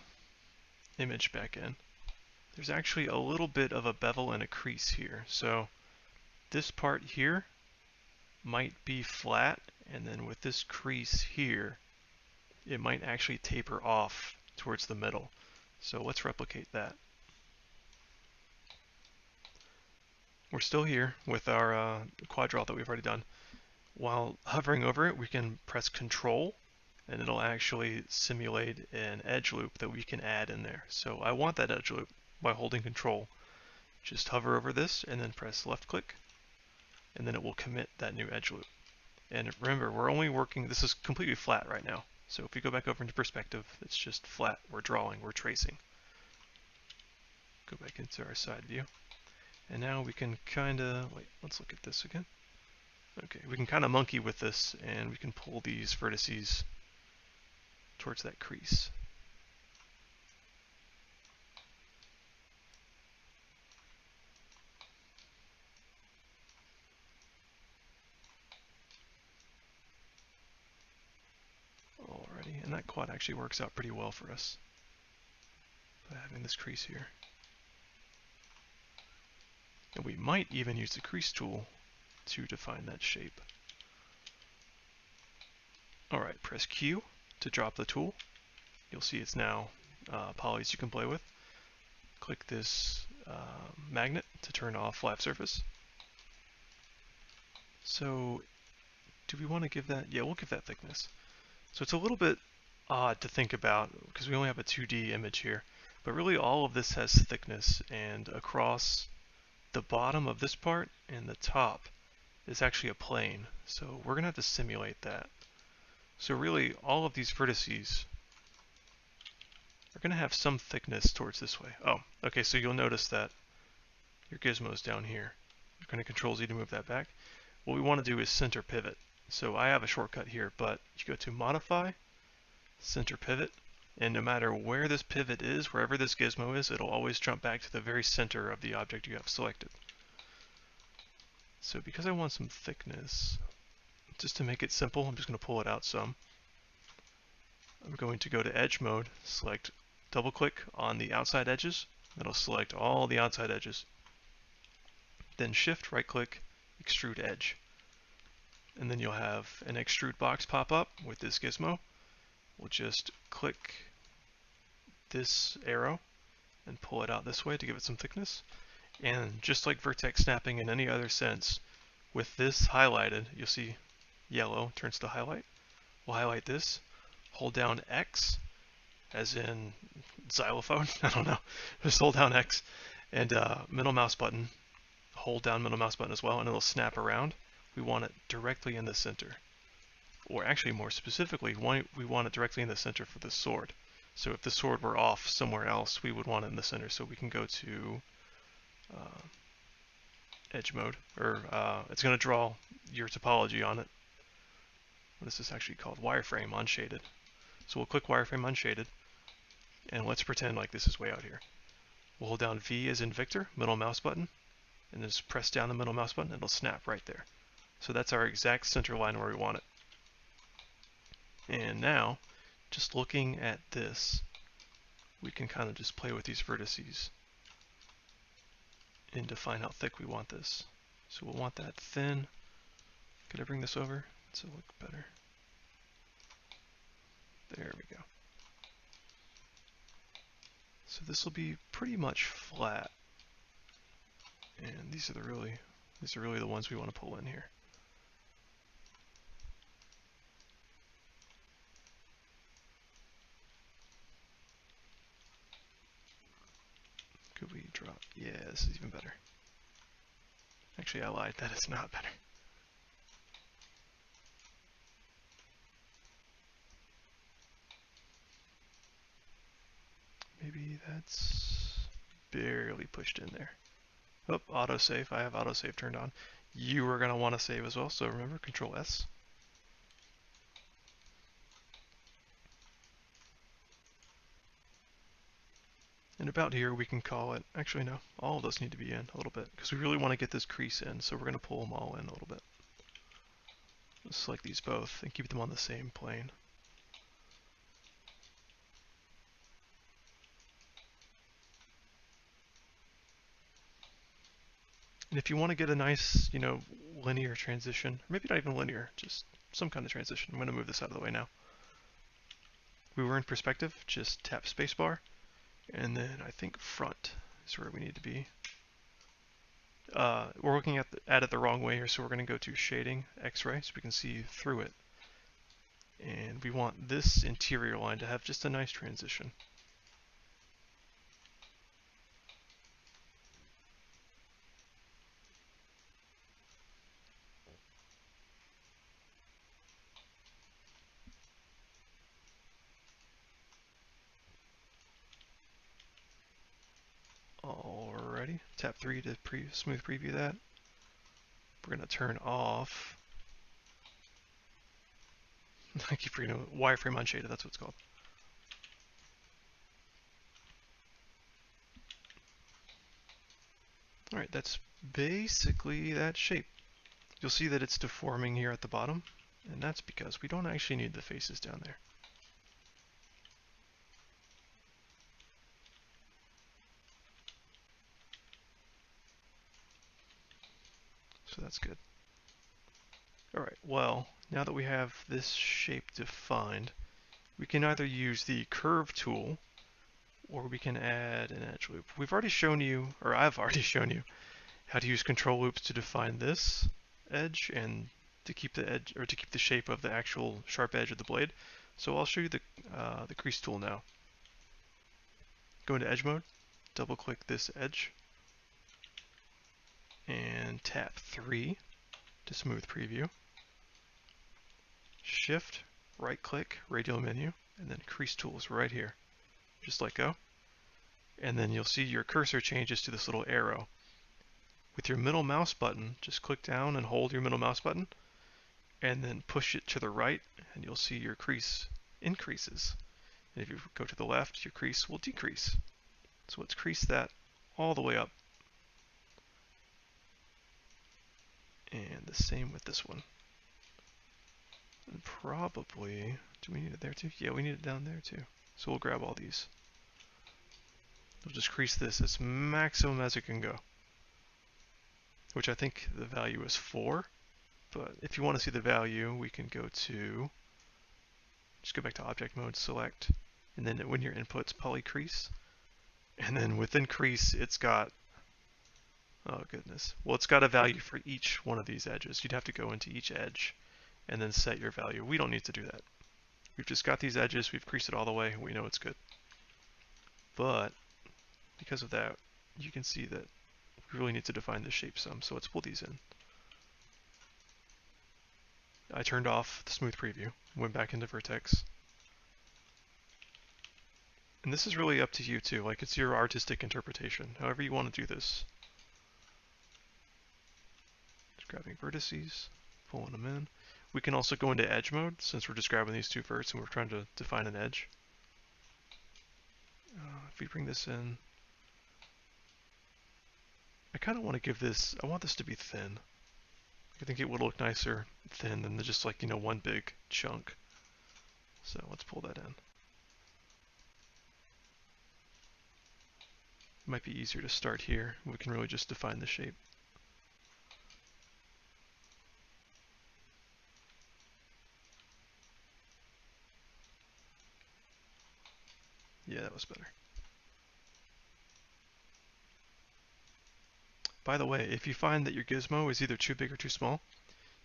image back in, there's actually a little bit of a bevel and a crease here. So this part here might be flat, and then with this crease here, it might actually taper off towards the middle. So let's replicate that. We're still here with our quad draw that we've already done. While hovering over it, we can press Control, and it'll actually simulate an edge loop that we can add in there. So I want that edge loop by holding Control. Just hover over this and then press left click, and then it will commit that new edge loop. And remember, we're only working, this is completely flat right now. So if we go back over into perspective, it's just flat. We're drawing, we're tracing. Go back into our side view. And now we can kind of, wait, let's look at this again. Okay, we can kind of monkey with this, and we can pull these vertices towards that crease. Alrighty, and that quad actually works out pretty well for us by having this crease here. And we might even use the Crease Tool to define that shape. Alright, press Q to drop the tool. You'll see it's now polys you can play with. Click this magnet to turn off live surface. So, do we want to give that? Yeah, we'll give that thickness. So it's a little bit odd to think about because we only have a 2D image here, but really all of this has thickness, and across the bottom of this part and the top is actually a plane. So we're going to have to simulate that. So really all of these vertices are going to have some thickness towards this way. Oh, okay, so you'll notice that your gizmo's down here. You're going to Control Z to move that back. What we want to do is center pivot. So I have a shortcut here, but you go to Modify, Center Pivot, and no matter where this pivot is, wherever this gizmo is, it'll always jump back to the very center of the object you have selected. So because I want some thickness, just to make it simple, I'm just going to pull it out some. I'm going to go to Edge Mode, select double click on the outside edges. That'll select all the outside edges. Then Shift right click, Extrude Edge. And then you'll have an extrude box pop up with this gizmo. We'll just click this arrow and pull it out this way to give it some thickness. And just like vertex snapping in any other sense, with this highlighted, you'll see yellow turns to highlight. We'll highlight this, hold down X, as in xylophone, I don't know, just hold down X, and middle mouse button, hold down middle mouse button as well, and it'll snap around. We want it directly in the center. Or actually more specifically, we want it directly in the center for the sword. So if the sword were off somewhere else, we would want it in the center. So we can go to Edge Mode, or it's going to draw your topology on it. What is this actually called? Wireframe Unshaded. So we'll click Wireframe Unshaded, and let's pretend like this is way out here. We'll hold down V as in Victor, middle mouse button, and just press down the middle mouse button, and it'll snap right there. So that's our exact center line where we want it. And now, just looking at this, we can kind of just play with these vertices and define how thick we want this. So we'll want that thin. Could I bring this over so it look better? There we go. So this will be pretty much flat. And these are really the ones we want to pull in here. Could we drop? Yeah, this is even better. Actually, I lied. That is not better. Maybe that's barely pushed in there. Oh, autosave. I have autosave turned on. You are going to want to save as well, so remember, Control S. And about here we can call it, actually no, all of those need to be in a little bit, because we really want to get this crease in, so we're going to pull them all in a little bit. Just select these both and keep them on the same plane. And if you want to get a nice, linear transition, maybe not even linear, just some kind of transition. I'm going to move this out of the way now. We were in perspective, just tap spacebar, and then I think front is where we need to be. We're looking at it the wrong way here, so we're going to go to shading, X-ray, so we can see through it. And we want this interior line to have just a nice transition. Alrighty, tap 3 to smooth preview that. We're going to turn off, I keep forgetting, wireframe unshaded, that's what it's called. Alright, that's basically that shape. You'll see that it's deforming here at the bottom, and that's because we don't actually need the faces down there. So that's good. Alright, well, now that we have this shape defined, we can either use the curve tool, or we can add an edge loop. We've already shown you, or I've already shown you, how to use control loops to define this edge and to keep the edge, or to keep the shape of the actual sharp edge of the blade. So I'll show you the crease tool now. Go into edge mode, double click this edge, and tap 3 to smooth preview. Shift, right click, radial menu, and then crease tools right here. Just let go. And then you'll see your cursor changes to this little arrow. With your middle mouse button, just click down and hold your middle mouse button, and then push it to the right, and you'll see your crease increases. And if you go to the left, your crease will decrease. So let's crease that all the way up. And the same with this one. And probably, do we need it there too? Yeah, we need it down there too. So we'll grab all these. We'll just crease this as maximum as it can go, which I think the value is 4. But if you want to see the value, we can go to, just go back to object mode, select, and then when your input's poly crease, and then within crease, it's got, oh goodness, well, it's got a value for each one of these edges. You'd have to go into each edge and then set your value. We don't need to do that. We've just got these edges, we've creased it all the way, we know it's good. But because of that, you can see that we really need to define the shape some, so let's pull these in. I turned off the smooth preview, went back into vertex. And this is really up to you too, like it's your artistic interpretation, however you want to do this. Just grabbing vertices, pulling them in. We can also go into edge mode, since we're just grabbing these two verts and we're trying to define an edge. If we bring this in, I kind of want to give this, I want this to be thin. I think it would look nicer thin than just like, one big chunk. So let's pull that in. It might be easier to start here. We can really just define the shape. Yeah, that was better. By the way, if you find that your gizmo is either too big or too small,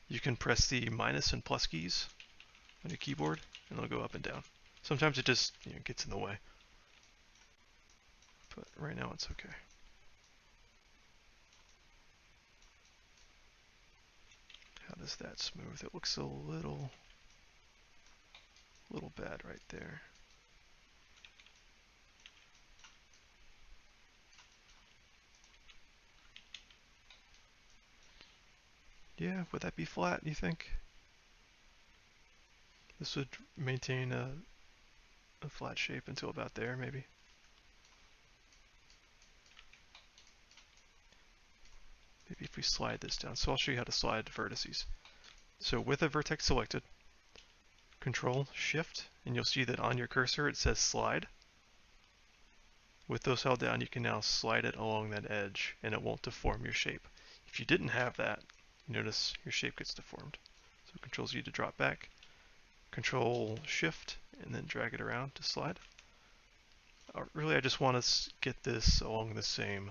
you can press the minus and plus keys on your keyboard and it'll go up and down. Sometimes it just gets in the way. But right now it's okay. How does that smooth? It looks a little bad right there. Yeah, would that be flat, you think? This would maintain a flat shape until about there, maybe. Maybe if we slide this down. So I'll show you how to slide vertices. So with a vertex selected, Control Shift, and you'll see that on your cursor it says slide. With those held down, you can now slide it along that edge and it won't deform your shape. If you didn't have that, notice your shape gets deformed. So Control Z to drop back, Control Shift, and then drag it around to slide. Really, I just want to get this along the same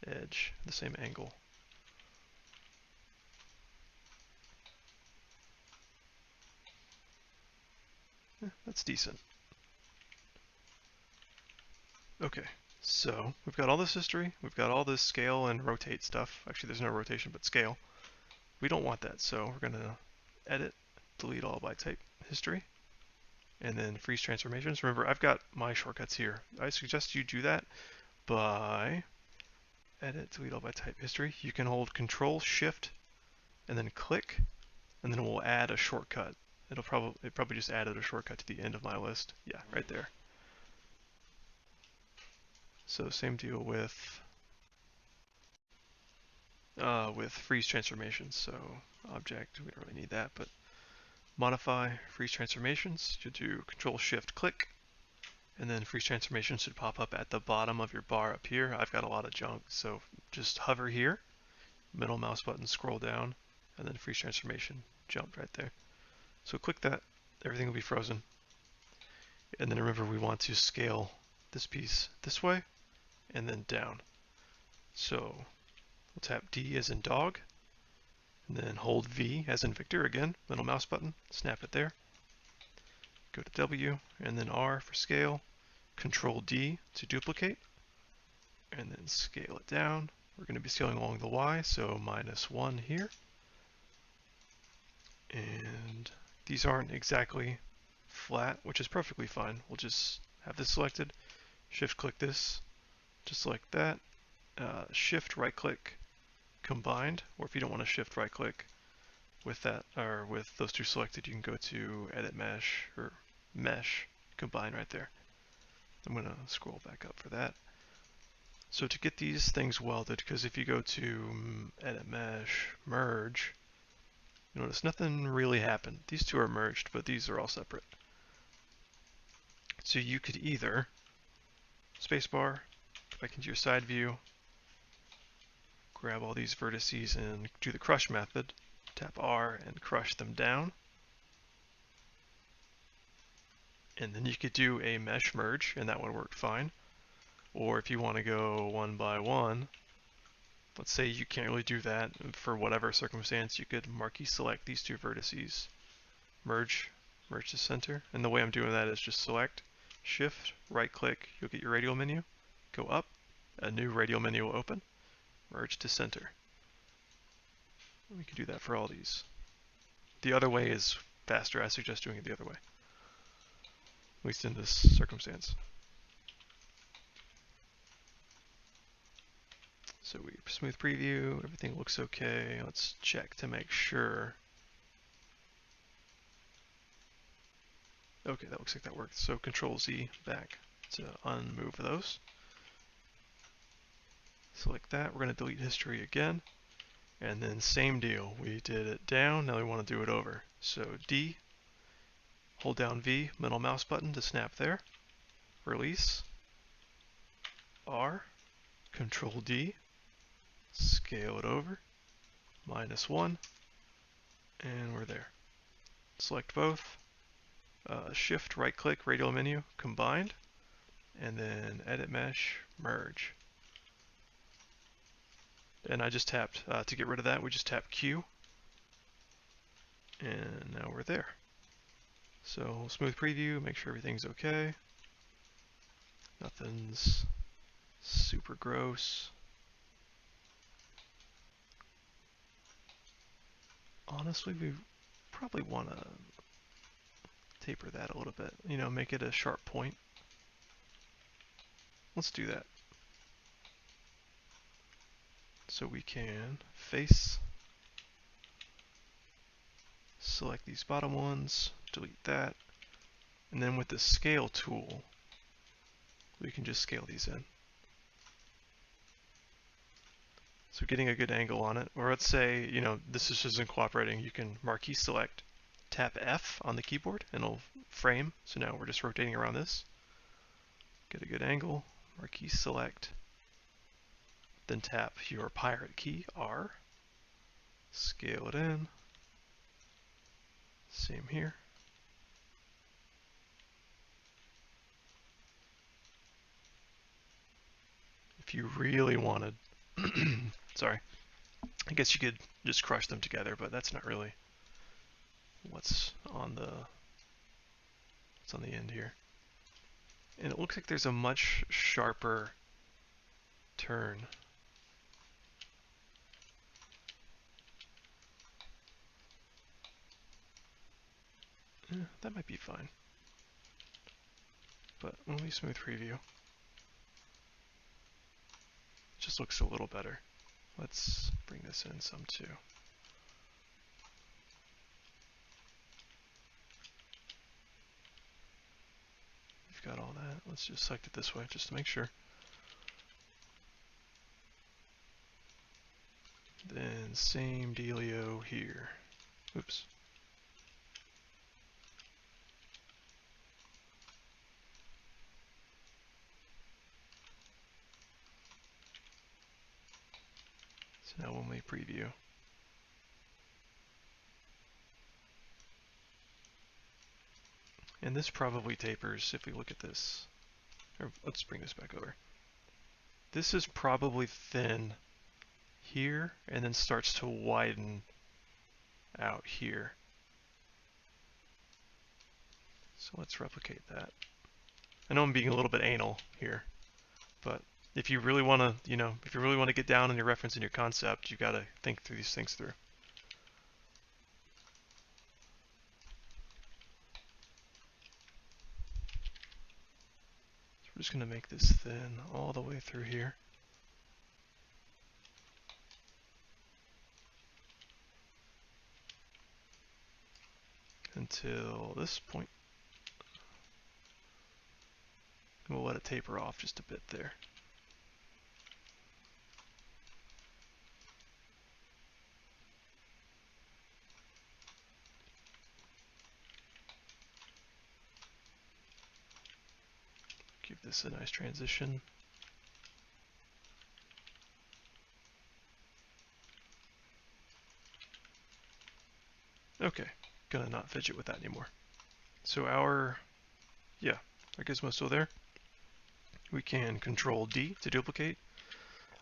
edge, the same angle. That's decent. Okay, so we've got all this history, we've got all this scale and rotate stuff. Actually, there's no rotation, but scale. We don't want that, so we're going to edit, delete all by type history, and then freeze transformations. Remember, I've got my shortcuts here. I suggest you do that by edit, delete all by type history. You can hold Control Shift and then click, and then we'll add a shortcut. It probably just added a shortcut to the end of my list. Yeah, right there. So same deal with freeze transformations. So object, we don't really need that, but modify freeze transformations. You do Control Shift click, and then freeze transformations should pop up at the bottom of your bar up here. I've got a lot of junk, so just hover here, middle mouse button, scroll down, and then freeze transformation jumped right there. So click that, everything will be frozen. And then remember, we want to scale this piece this way and then down. So we'll tap D as in dog, and then hold V as in Victor again, middle mouse button, snap it there. Go to W, and then R for scale, Control D to duplicate, and then scale it down. We're going to be scaling along the Y, so -1 here. And these aren't exactly flat, which is perfectly fine. We'll just have this selected, shift click this, just like that, shift right click combined, or if you don't want to shift right click with that, or with those two selected, you can go to edit mesh, or mesh, combine right there. I'm going to scroll back up for that. So to get these things welded, because if you go to edit mesh, merge, you notice nothing really happened. These two are merged, but these are all separate. So you could either spacebar, go back into your side view, grab all these vertices and do the crush method, tap R and crush them down. And then you could do a mesh merge, and that would work fine. Or if you want to go one by one, let's say you can't really do that for whatever circumstance, you could marquee select these two vertices, merge to center. And the way I'm doing that is just select, shift, right click, you'll get your radial menu, go up, a new radial menu will open, merge to center. We can do that for all these. The other way is faster. I suggest doing it the other way, at least in this circumstance. So we smooth preview, everything looks okay. Let's check to make sure. Okay, that looks like that worked. So Control Z back to unmove those. Select that. We're going to delete history again. And then same deal, we did it down, now we want to do it over. So D, hold down V, middle mouse button to snap there, release, R, Control D, scale it over, -1, and we're there. Select both, Shift right click, radial menu, combined, and then edit mesh, merge. And I just tapped, to get rid of that, we just tap Q, and now we're there. So smooth preview, make sure everything's okay. Nothing's super gross. Honestly, we probably want to taper that a little bit, make it a sharp point. Let's do that. So we can face, select these bottom ones, delete that, and then with the scale tool, we can just scale these in. So getting a good angle on it, or let's say, this just isn't cooperating, you can marquee select, tap F on the keyboard, and it'll frame. So now we're just rotating around this. Get a good angle, marquee select, then tap your pirate key, R, scale it in, same here. If you really wanted, sorry, I guess you could just crush them together, but that's not really what's on the end here. And it looks like there's a much sharper turn. That might be fine. But when we smooth preview, it just looks a little better. Let's bring this in some too. We've got all that. Let's just select it this way just to make sure. Then same dealio here. Oops. So now when we preview, and this probably tapers if we look at this. Or let's bring this back over. This is probably thin here and then starts to widen out here. So let's replicate that. I know I'm being a little bit anal here, but if you really want to, if you really want to get down on your reference and your concept, you've got to think through these things through. So we're just going to make this thin all the way through here. Until this point. And we'll let it taper off just a bit there. Give this a nice transition. Okay, gonna not fidget with that anymore. So our Gizmo's still there. We can Control D to duplicate.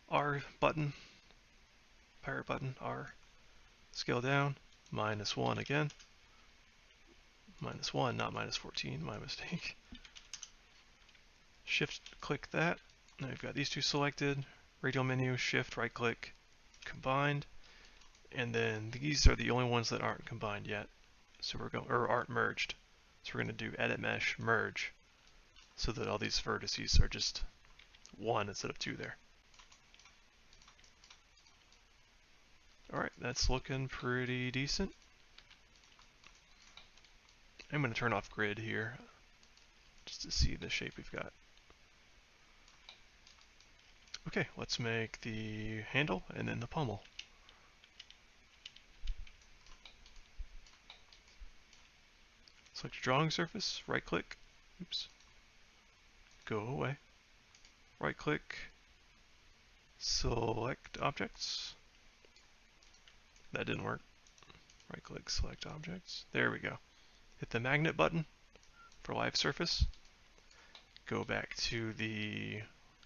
R button, pirate button, R, scale down, -1 again. -1, not -14, my mistake. Shift click that. Now we've got these two selected. Radial menu, shift right click, combined. And then these are the only ones that aren't combined yet. So we're going, or aren't merged. So we're going to do edit mesh, merge, so that all these vertices are just one instead of two there. Alright, that's looking pretty decent. I'm going to turn off grid here, just to see the shape we've got. Okay, let's make the handle and then the pommel. Select your drawing surface, right click, oops, go away, right click, select objects. That didn't work. Right click, select objects. There we go. Hit the magnet button for live surface. Go back to the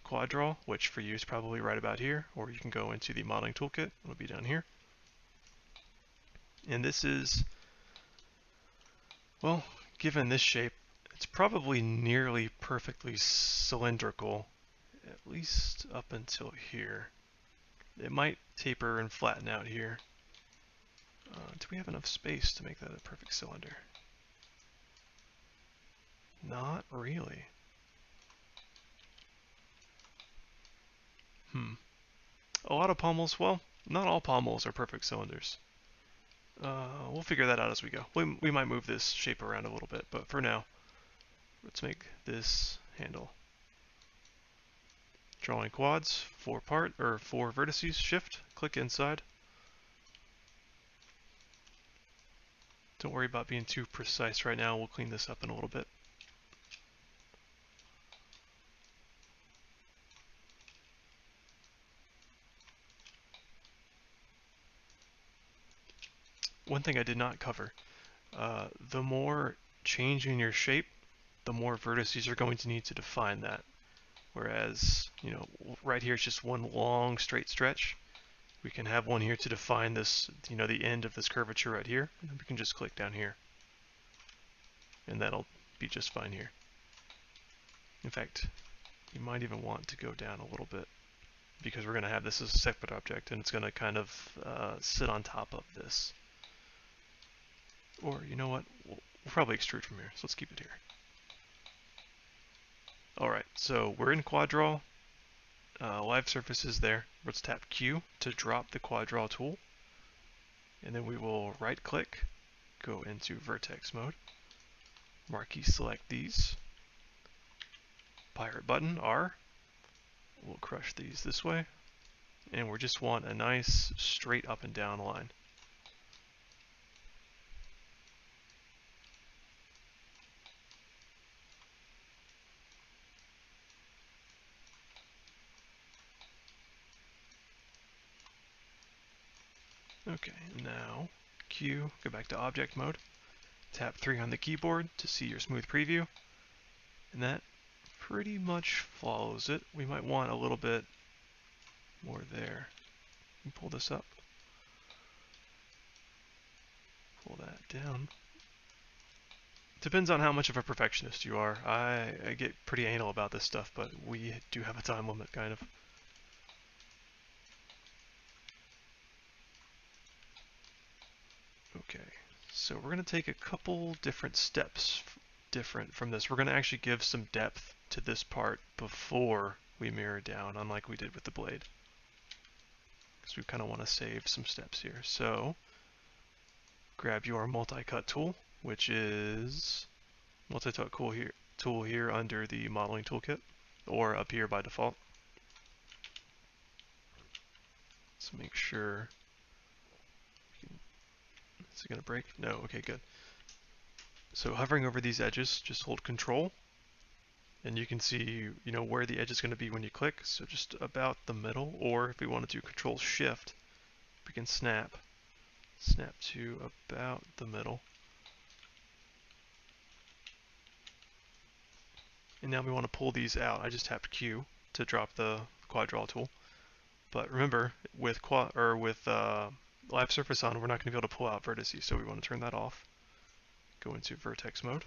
quad draw, which for you is probably right about here, or you can go into the modeling toolkit. It'll be down here. And this is, well, given this shape, it's probably nearly perfectly cylindrical, at least up until here. It might taper and flatten out here. Do we have enough space to make that a perfect cylinder? Not really. A lot of pommels, well, not all pommels are perfect cylinders. We'll figure that out as we go. We might move this shape around a little bit, but for now, let's make this handle. Drawing quads, 4 vertices, shift, click inside. Don't worry about being too precise right now, we'll clean this up in a little bit. One thing I did not cover, the more change in your shape, the more vertices you're going to need to define that. Whereas, you know, right here it's just one long straight stretch. We can have one here to define this, you know, the end of this curvature right here. And then we can just click down here. And that'll be just fine here. In fact, you might even want to go down a little bit because we're going to have this as a separate object and it's going to kind of sit on top of this. Or, you know what, we'll probably extrude from here, so let's keep it here. Alright, so we're in quad draw. Live surface is there. Let's tap Q to drop the quad draw tool. And then we will right click, go into vertex mode. Marquee select these. Pirate button, R. We'll crush these this way. And we just want a nice straight up and down line. Okay, now Q, go back to object mode. Tap 3 on the keyboard to see your smooth preview. And that pretty much follows it. We might want a little bit more there. Pull this up. Pull that down. Depends on how much of a perfectionist you are. I get pretty anal about this stuff, but we do have a time limit, kind of. Okay, so we're going to take a couple different steps different from this. We're going to actually give some depth to this part before we mirror down, unlike we did with the blade. Because we kind of want to save some steps here. So, grab your multi-cut tool, which is multi-cut tool here under the modeling toolkit, or up here by default. Let's make sure. Is it going to break? No, okay, good. So hovering over these edges, just hold Control, and you can see, you know, where the edge is going to be when you click. So just about the middle, or if we want to do Control Shift, we can snap to about the middle. And now we want to pull these out. I just tapped Q to drop the quad draw tool. But remember, with live surface on, we're not going to be able to pull out vertices, so we want to turn that off. Go into vertex mode.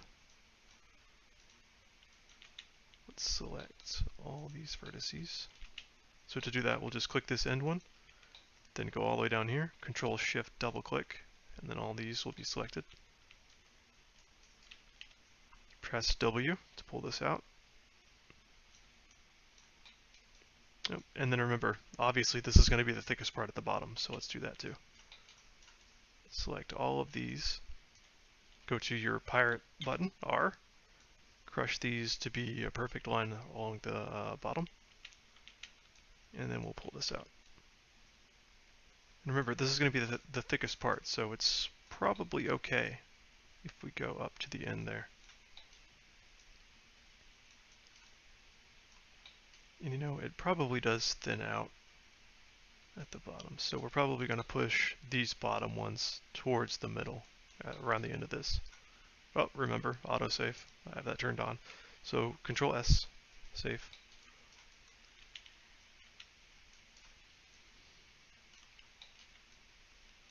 Let's select all these vertices. So to do that, we'll just click this end one, then go all the way down here, Control Shift double click, and then all these will be selected. Press W to pull this out. And then remember, obviously this is going to be the thickest part at the bottom, so let's do that too. Select all of these, go to your pirate button, R, crush these to be a perfect line along the bottom, and then we'll pull this out. And remember, this is going to be the thickest part, so it's probably okay if we go up to the end there. And you know, it probably does thin out at the bottom. So we're probably going to push these bottom ones towards the middle around the end of this. Oh, remember, autosave. I have that turned on. So Control S, save.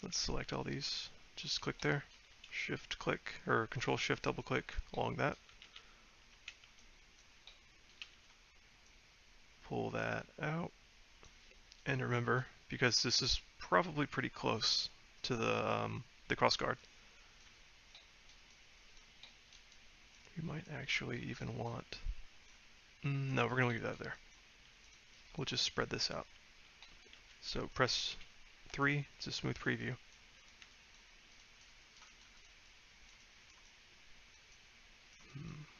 Let's select all these. Just click there. Shift click, or Control Shift double click along that. Pull that out. And remember, because this is probably pretty close to the cross guard, we might actually even want... no, we're going to leave that there. We'll just spread this out. So press 3 to smooth preview.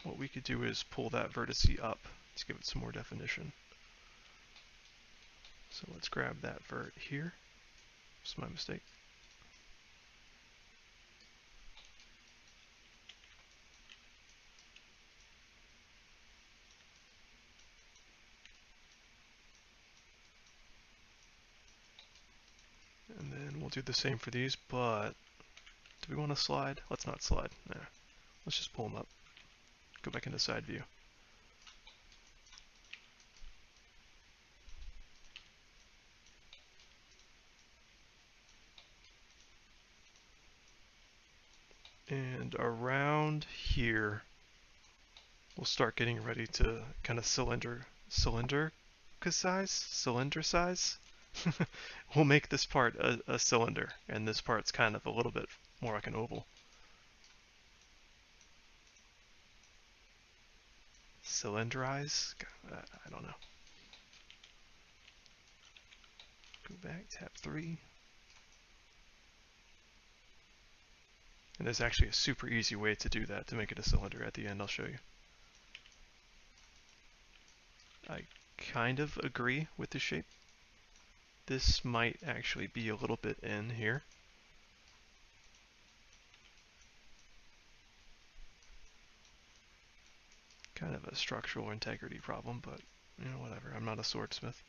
What we could do is pull that vertex up to give it some more definition. So let's grab that vert here. It's my mistake. And then we'll do the same for these, but do we want to slide? Let's not slide. Nah. Let's just pull them up. Go back into side view. And around here, we'll start getting ready to kind of cylinder size. We'll make this part a cylinder, and this part's kind of a little bit more like an oval. Cylinderize? I don't know. Go back, tap 3. And there's actually a super easy way to do that, to make it a cylinder at the end. I'll show you. I kind of agree with the shape. This might actually be a little bit in here. Kind of a structural integrity problem, but you know, whatever. I'm not a swordsmith.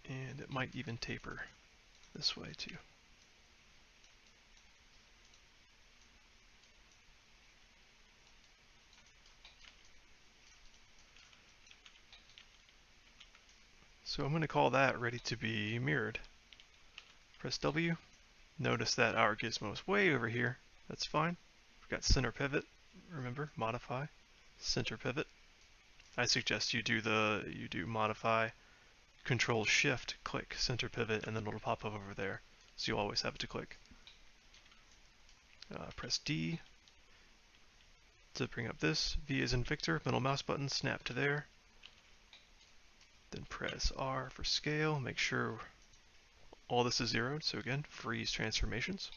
And it might even taper this way too. So I'm going to call that ready to be mirrored. Press W. Notice that our gizmo is way over here. That's fine. We've got center pivot. Remember, modify, center pivot. I suggest you do modify, Control Shift, click center pivot, and then it'll pop up over there. So you always have it to click. Press D to bring up this. V as in Victor, middle mouse button, snap to there. Then press R for scale. Make sure all this is zeroed. So again, freeze transformations.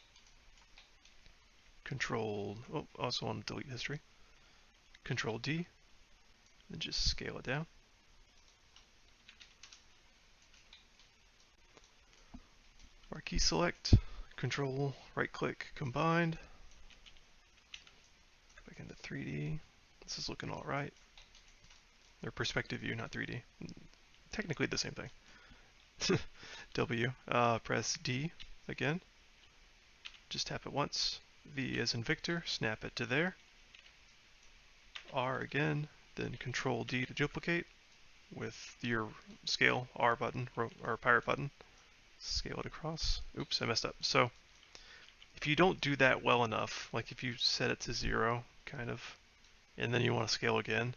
Control, also want to delete history. Control D, and just scale it down. Marquee select, Control right click combined. Back into 3D. This is looking all right. Or perspective view, not 3D. Technically the same thing. W, press D again. Just tap it once. V as in Victor, snap it to there. R again, then Control D to duplicate with your scale R button or pirate button. Scale it across. Oops, I messed up. So if you don't do that well enough, like if you set it to 0, kind of, and then you want to scale again,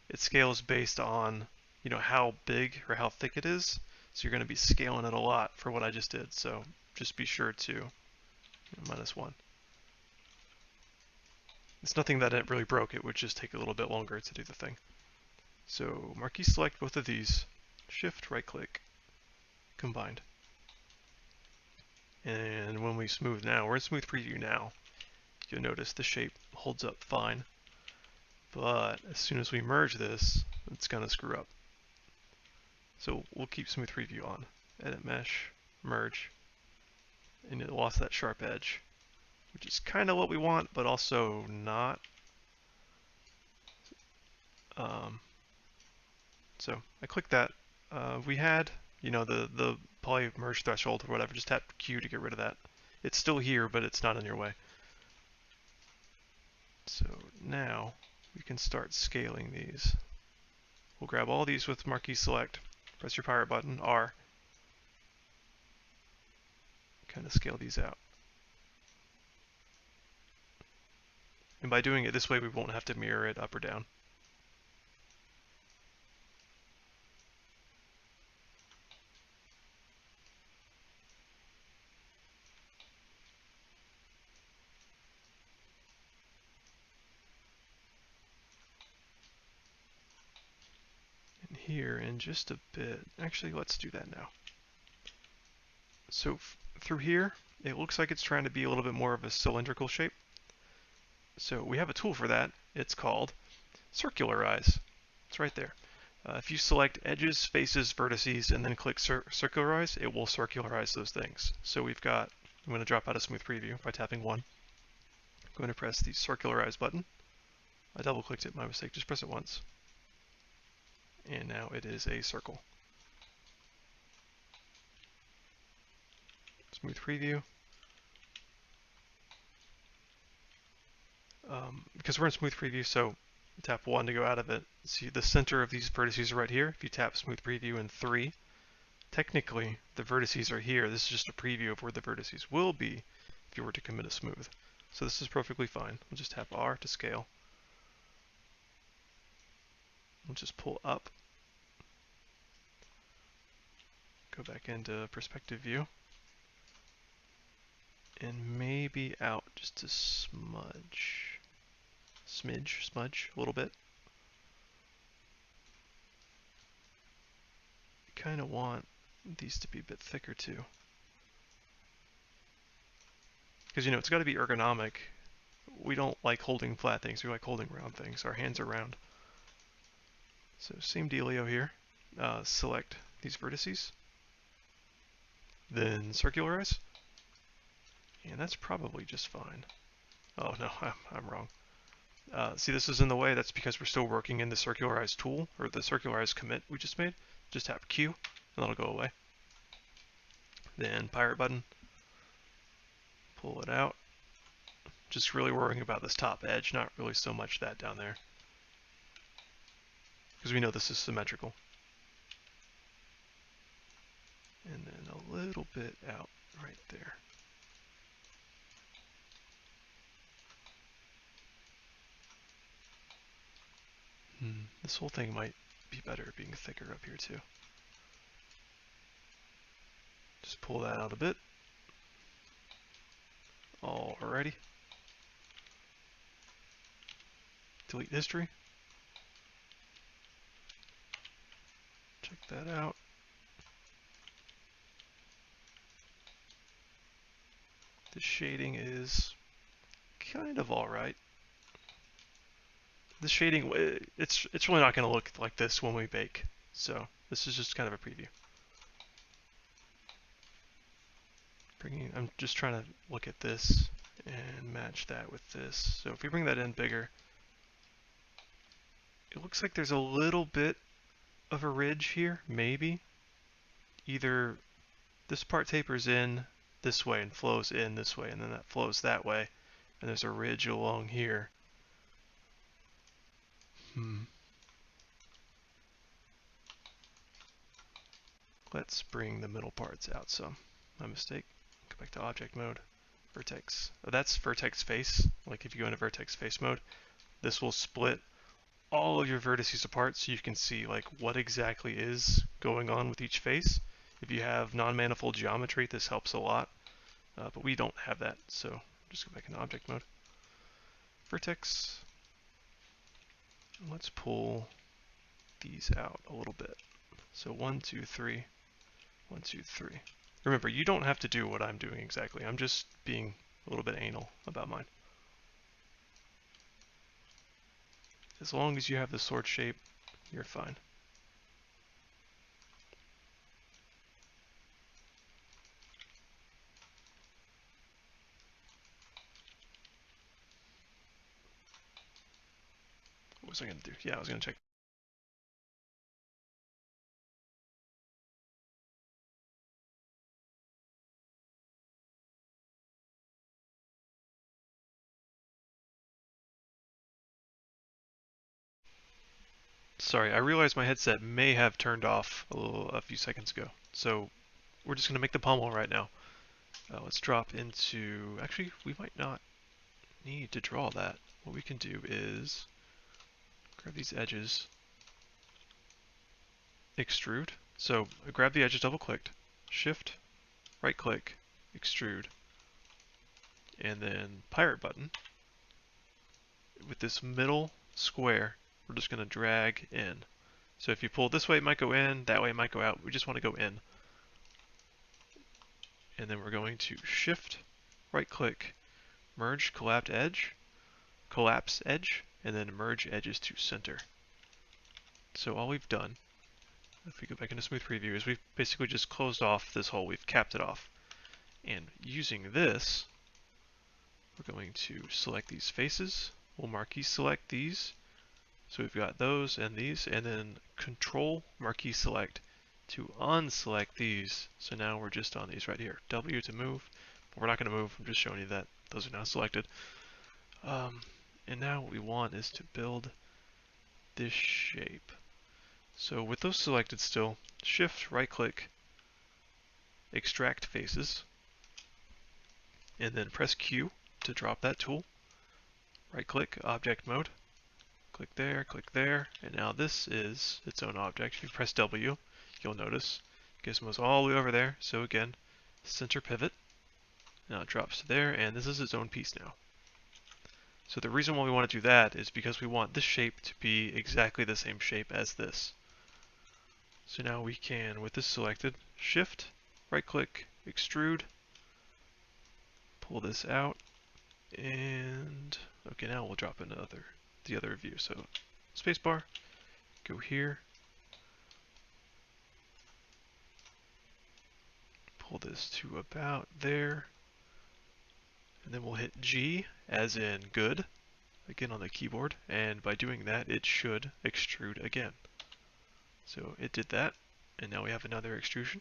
it scales based on, you know, how big or how thick it is. So you're going to be scaling it a lot for what I just did. So just be sure to -1. It's nothing that it really broke. It would just take a little bit longer to do the thing. So marquee select both of these. Shift right click. Combined. And when we smooth now, we're in smooth preview now, you'll notice the shape holds up fine. But as soon as we merge this, it's gonna screw up. So we'll keep smooth preview on. Edit mesh, merge, and it lost that sharp edge, which is kind of what we want, but also not. So I click that. We had, the poly merge threshold or whatever. Just tap Q to get rid of that. It's still here, but it's not in your way. So now we can start scaling these. We'll grab all these with marquee select. Press your pirate button, R. Kind of scale these out. And by doing it this way, we won't have to mirror it up or down. And here in just a bit, actually let's do that now. So through here, it looks like it's trying to be a little bit more of a cylindrical shape. So we have a tool for that. It's called Circularize. It's right there. If you select edges, faces, vertices, and then click Circularize, it will circularize those things. So I'm going to drop out of Smooth Preview by tapping 1. I'm going to press the Circularize button. I double clicked it, my mistake, just press it once. And now it is a circle. Smooth Preview. Because we're in Smooth Preview, so tap 1 to go out of it. See the center of these vertices are right here. If you tap Smooth Preview in 3, technically the vertices are here. This is just a preview of where the vertices will be if you were to commit a smooth. So this is perfectly fine. We'll just tap R to scale. We'll just pull up. Go back into perspective view. And maybe out just a smudge, a little bit. Kind of want these to be a bit thicker too. Because, it's got to be ergonomic. We don't like holding flat things, we like holding round things. Our hands are round. So same dealio here. Select these vertices. Then circularize. And that's probably just fine. Oh no, I'm wrong. See, this is in the way. That's because we're still working in the circularize tool, or the circularize commit we just made. Just tap Q, and that'll go away. Then pirate button. Pull it out. Just really worrying about this top edge, not really so much that down there. Because we know this is symmetrical. And then a little bit out right there. This whole thing might be better being thicker up here too. Just pull that out a bit. Alrighty. Delete history. Check that out. The shading is kind of alright. The shading, it's really not going to look like this when we bake. So this is just kind of a preview. I'm just trying to look at this and match that with this. So if we bring that in bigger, it looks like there's a little bit of a ridge here, maybe. Either this part tapers in this way and flows in this way, and then that flows that way, and there's a ridge along here. Let's bring the middle parts out some. My mistake. Go back to object mode. Vertex. Oh, that's vertex face. Like if you go into vertex face mode, this will split all of your vertices apart so you can see like what exactly is going on with each face. If you have non-manifold geometry, this helps a lot. But we don't have that, so just go back into object mode. Vertex. Let's pull these out a little bit. So 1, 2, 3. 1, 2, 3. Remember, you don't have to do what I'm doing exactly. I'm just being a little bit anal about mine. As long as you have the sword shape, You're fine. What was I going to do? Yeah, I was going to check. Sorry, I realized my headset may have turned off a few seconds ago. So we're just going to make the pommel right now. Let's drop into... Actually, we might not need to draw that. What we can do is grab these edges, extrude. So grab the edges double-clicked, shift, right-click, extrude, and then pirate button. With this middle square, we're just going to drag in. So if you pull this way, it might go in, that way it might go out. We just want to go in. And then we're going to shift, right-click, merge collapse edge, and then merge edges to center. So all we've done, if we go back into smooth preview, is we've basically just closed off this hole. We've capped it off. And using this, we're going to select these faces. We'll marquee select these. So we've got those and these, and then control marquee select to unselect these. So now we're just on these right here. W to move, but we're not going to move. I'm just showing you that those are now selected. And now what we want is to build this shape. So with those selected still, shift, right click, extract faces, and then press Q to drop that tool. Right click, object mode, click there, and now this is its own object. If you press W, you'll notice Gizmo's all the way over there. So again, center pivot. Now it drops to there, and this is its own piece now. So the reason why we want to do that is because we want this shape to be exactly the same shape as this. So now we can, with this selected, shift, right click, extrude, pull this out, and okay, now we'll drop in the other view. So spacebar, go here, pull this to about there, and then we'll hit G as in good, again on the keyboard, and by doing that it should extrude again. So it did that, and now we have another extrusion.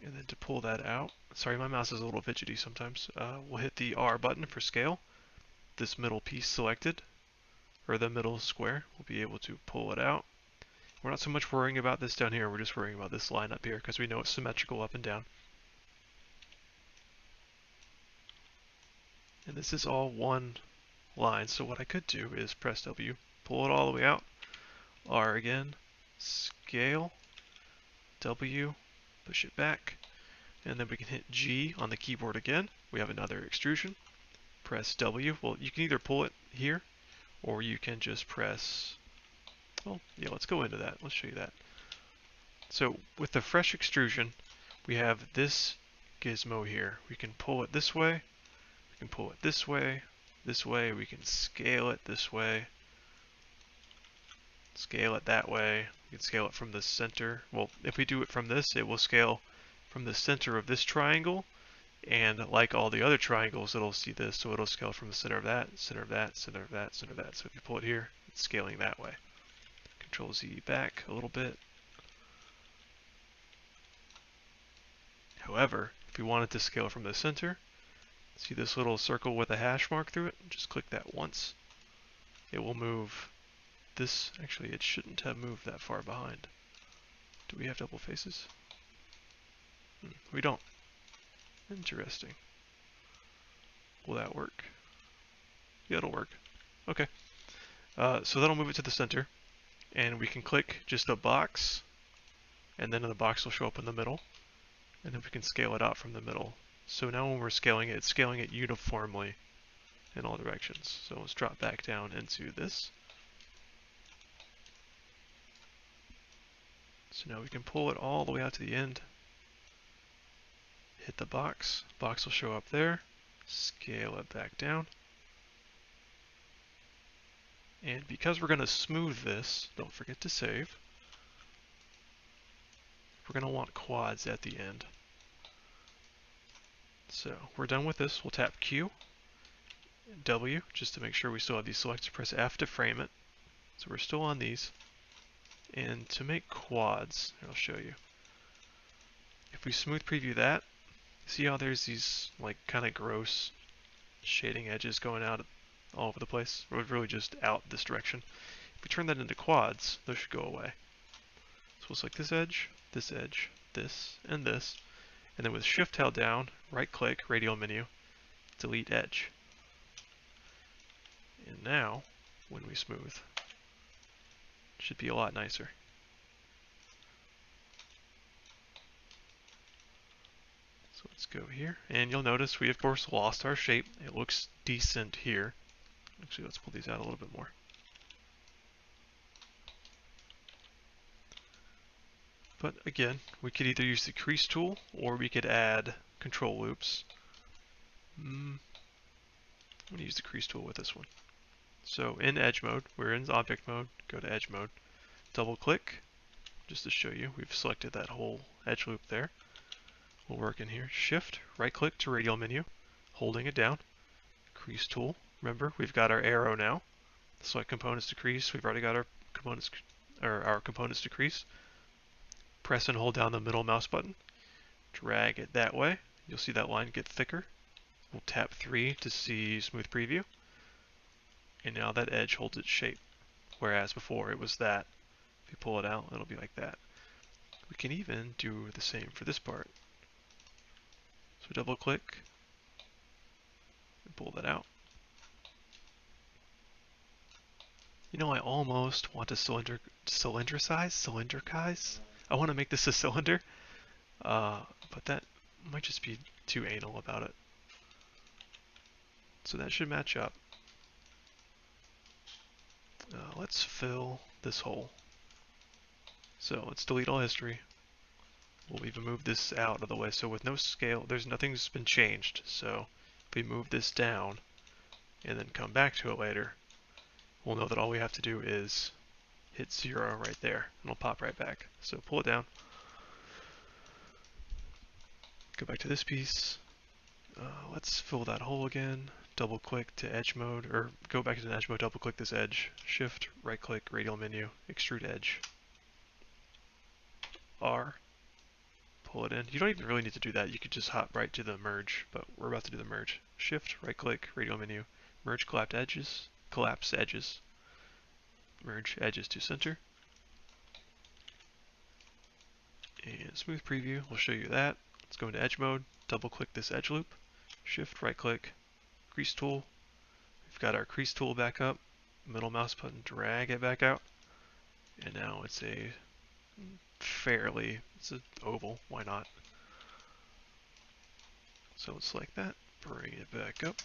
And then to pull that out, sorry my mouse is a little fidgety sometimes, we'll hit the R button for scale. This middle piece selected, or the middle square, we'll be able to pull it out. We're not so much worrying about this down here, we're just worrying about this line up here because we know it's symmetrical up and down. And this is all one line, so what I could do is press W, pull it all the way out, R again, scale, W, push it back, and then we can hit G on the keyboard again. We have another extrusion. Press W. Well, you can either pull it here, or you can just press, well, yeah, let's go into that. Let's show you that. So with the fresh extrusion, we have this gizmo here. We can pull it this way, we can pull it this way, we can scale it this way, scale it that way, we can scale it from the center. Well, if we do it from this, it will scale from the center of this triangle, and like all the other triangles, it'll see this, so it'll scale from the center of that, center of that, center of that, center of that. So if you pull it here, it's scaling that way. Control Z back a little bit. However, if we wanted to scale from the center, see this little circle with a hash mark through it? Just click that once. It will move this. Actually, it shouldn't have moved that far behind. Do we have double faces? We don't. Interesting. Will that work? Yeah, it'll work. Okay. So that'll move it to the center. And we can click just a box, and then the box will show up in the middle. And then we can scale it out from the middle. So now when we're scaling it, it's scaling it uniformly in all directions. So let's drop back down into this. So now we can pull it all the way out to the end. Hit the box. Box will show up there. Scale it back down. And because we're going to smooth this, don't forget to save. We're going to want quads at the end. So we're done with this. We'll tap Q, W, just to make sure we still have these selected. Press F to frame it. So we're still on these. And to make quads, I'll show you. If we smooth preview that, see how there's these like kind of gross shading edges going out all over the place? Or really just out this direction. If we turn that into quads, those should go away. So we'll select this, this, and this. And then with Shift held down, right click, radial menu, delete edge. And now, when we smooth, it should be a lot nicer. So let's go here, and you'll notice we of course lost our shape. It looks decent here. Actually, let's pull these out a little bit more. But again, we could either use the Crease Tool, or we could add control loops. I'm going to use the Crease Tool with this one. So in Edge mode, we're in Object mode, go to Edge mode, double click, just to show you, we've selected that whole edge loop there. We'll work in here, Shift, right click to radial menu, holding it down, Crease Tool. Remember, we've got our arrow now. Select components to crease, we've already got our components to crease. Press and hold down the middle mouse button, drag it that way. You'll see that line get thicker. We'll tap 3 to see smooth preview. And now that edge holds its shape, whereas before it was that. If you pull it out, it'll be like that. We can even do the same for this part. So double click, and pull that out. You know, I almost want to cylindricize. I want to make this a cylinder, but that might just be too anal about it. So that should match up. Let's fill this hole. So let's delete all history. We'll even move this out of the way. So with no scale, nothing's been changed. So if we move this down and then come back to it later, we'll know that all we have to do is hit 0 right there, and it'll pop right back. So pull it down. Go back to this piece. Let's fill that hole again. Double click to edge mode, or go back to edge mode, double click this edge. Shift, right click, radial menu, extrude edge. R. Pull it in. You don't even really need to do that. You could just hop right to the merge, but we're about to do the merge. Shift, right click, radial menu, merge collapse edges, merge edges to center. And smooth preview will show you that. Let's go into edge mode, double click this edge loop, shift, right click, crease tool. We've got our crease tool back up, middle mouse button, drag it back out. And now it's an oval, why not? So let's select that, bring it back up.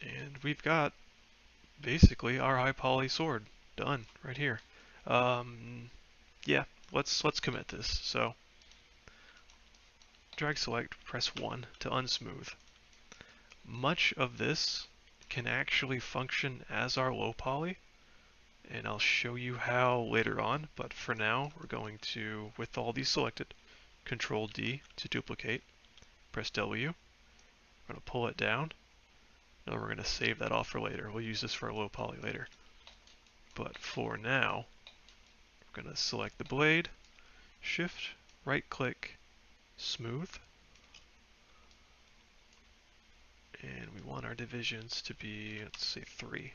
And we've got basically our high poly sword done right here. Yeah, let's commit this. So drag select, press 1 to unsmooth. Much of this can actually function as our low poly, and I'll show you how later on, but for now we're going to, with all these selected, Control D to duplicate, press W, we're going to pull it down, and we're going to save that off for later. We'll use this for a low poly later. But for now, we're going to select the blade, shift, right click, smooth, and we want our divisions to be, let's say 3.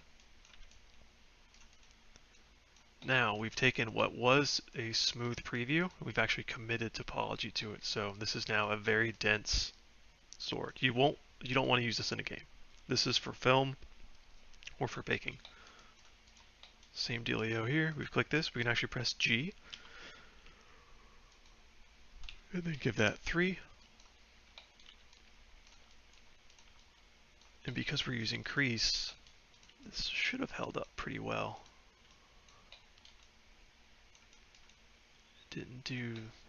Now we've taken what was a smooth preview, and we've actually committed topology to it. So this is now a very dense sword. You don't want to use this in a game. This is for film or for baking. Same dealio here. We've clicked this. We can actually press G and then give that 3. And because we're using crease, this should have held up pretty well.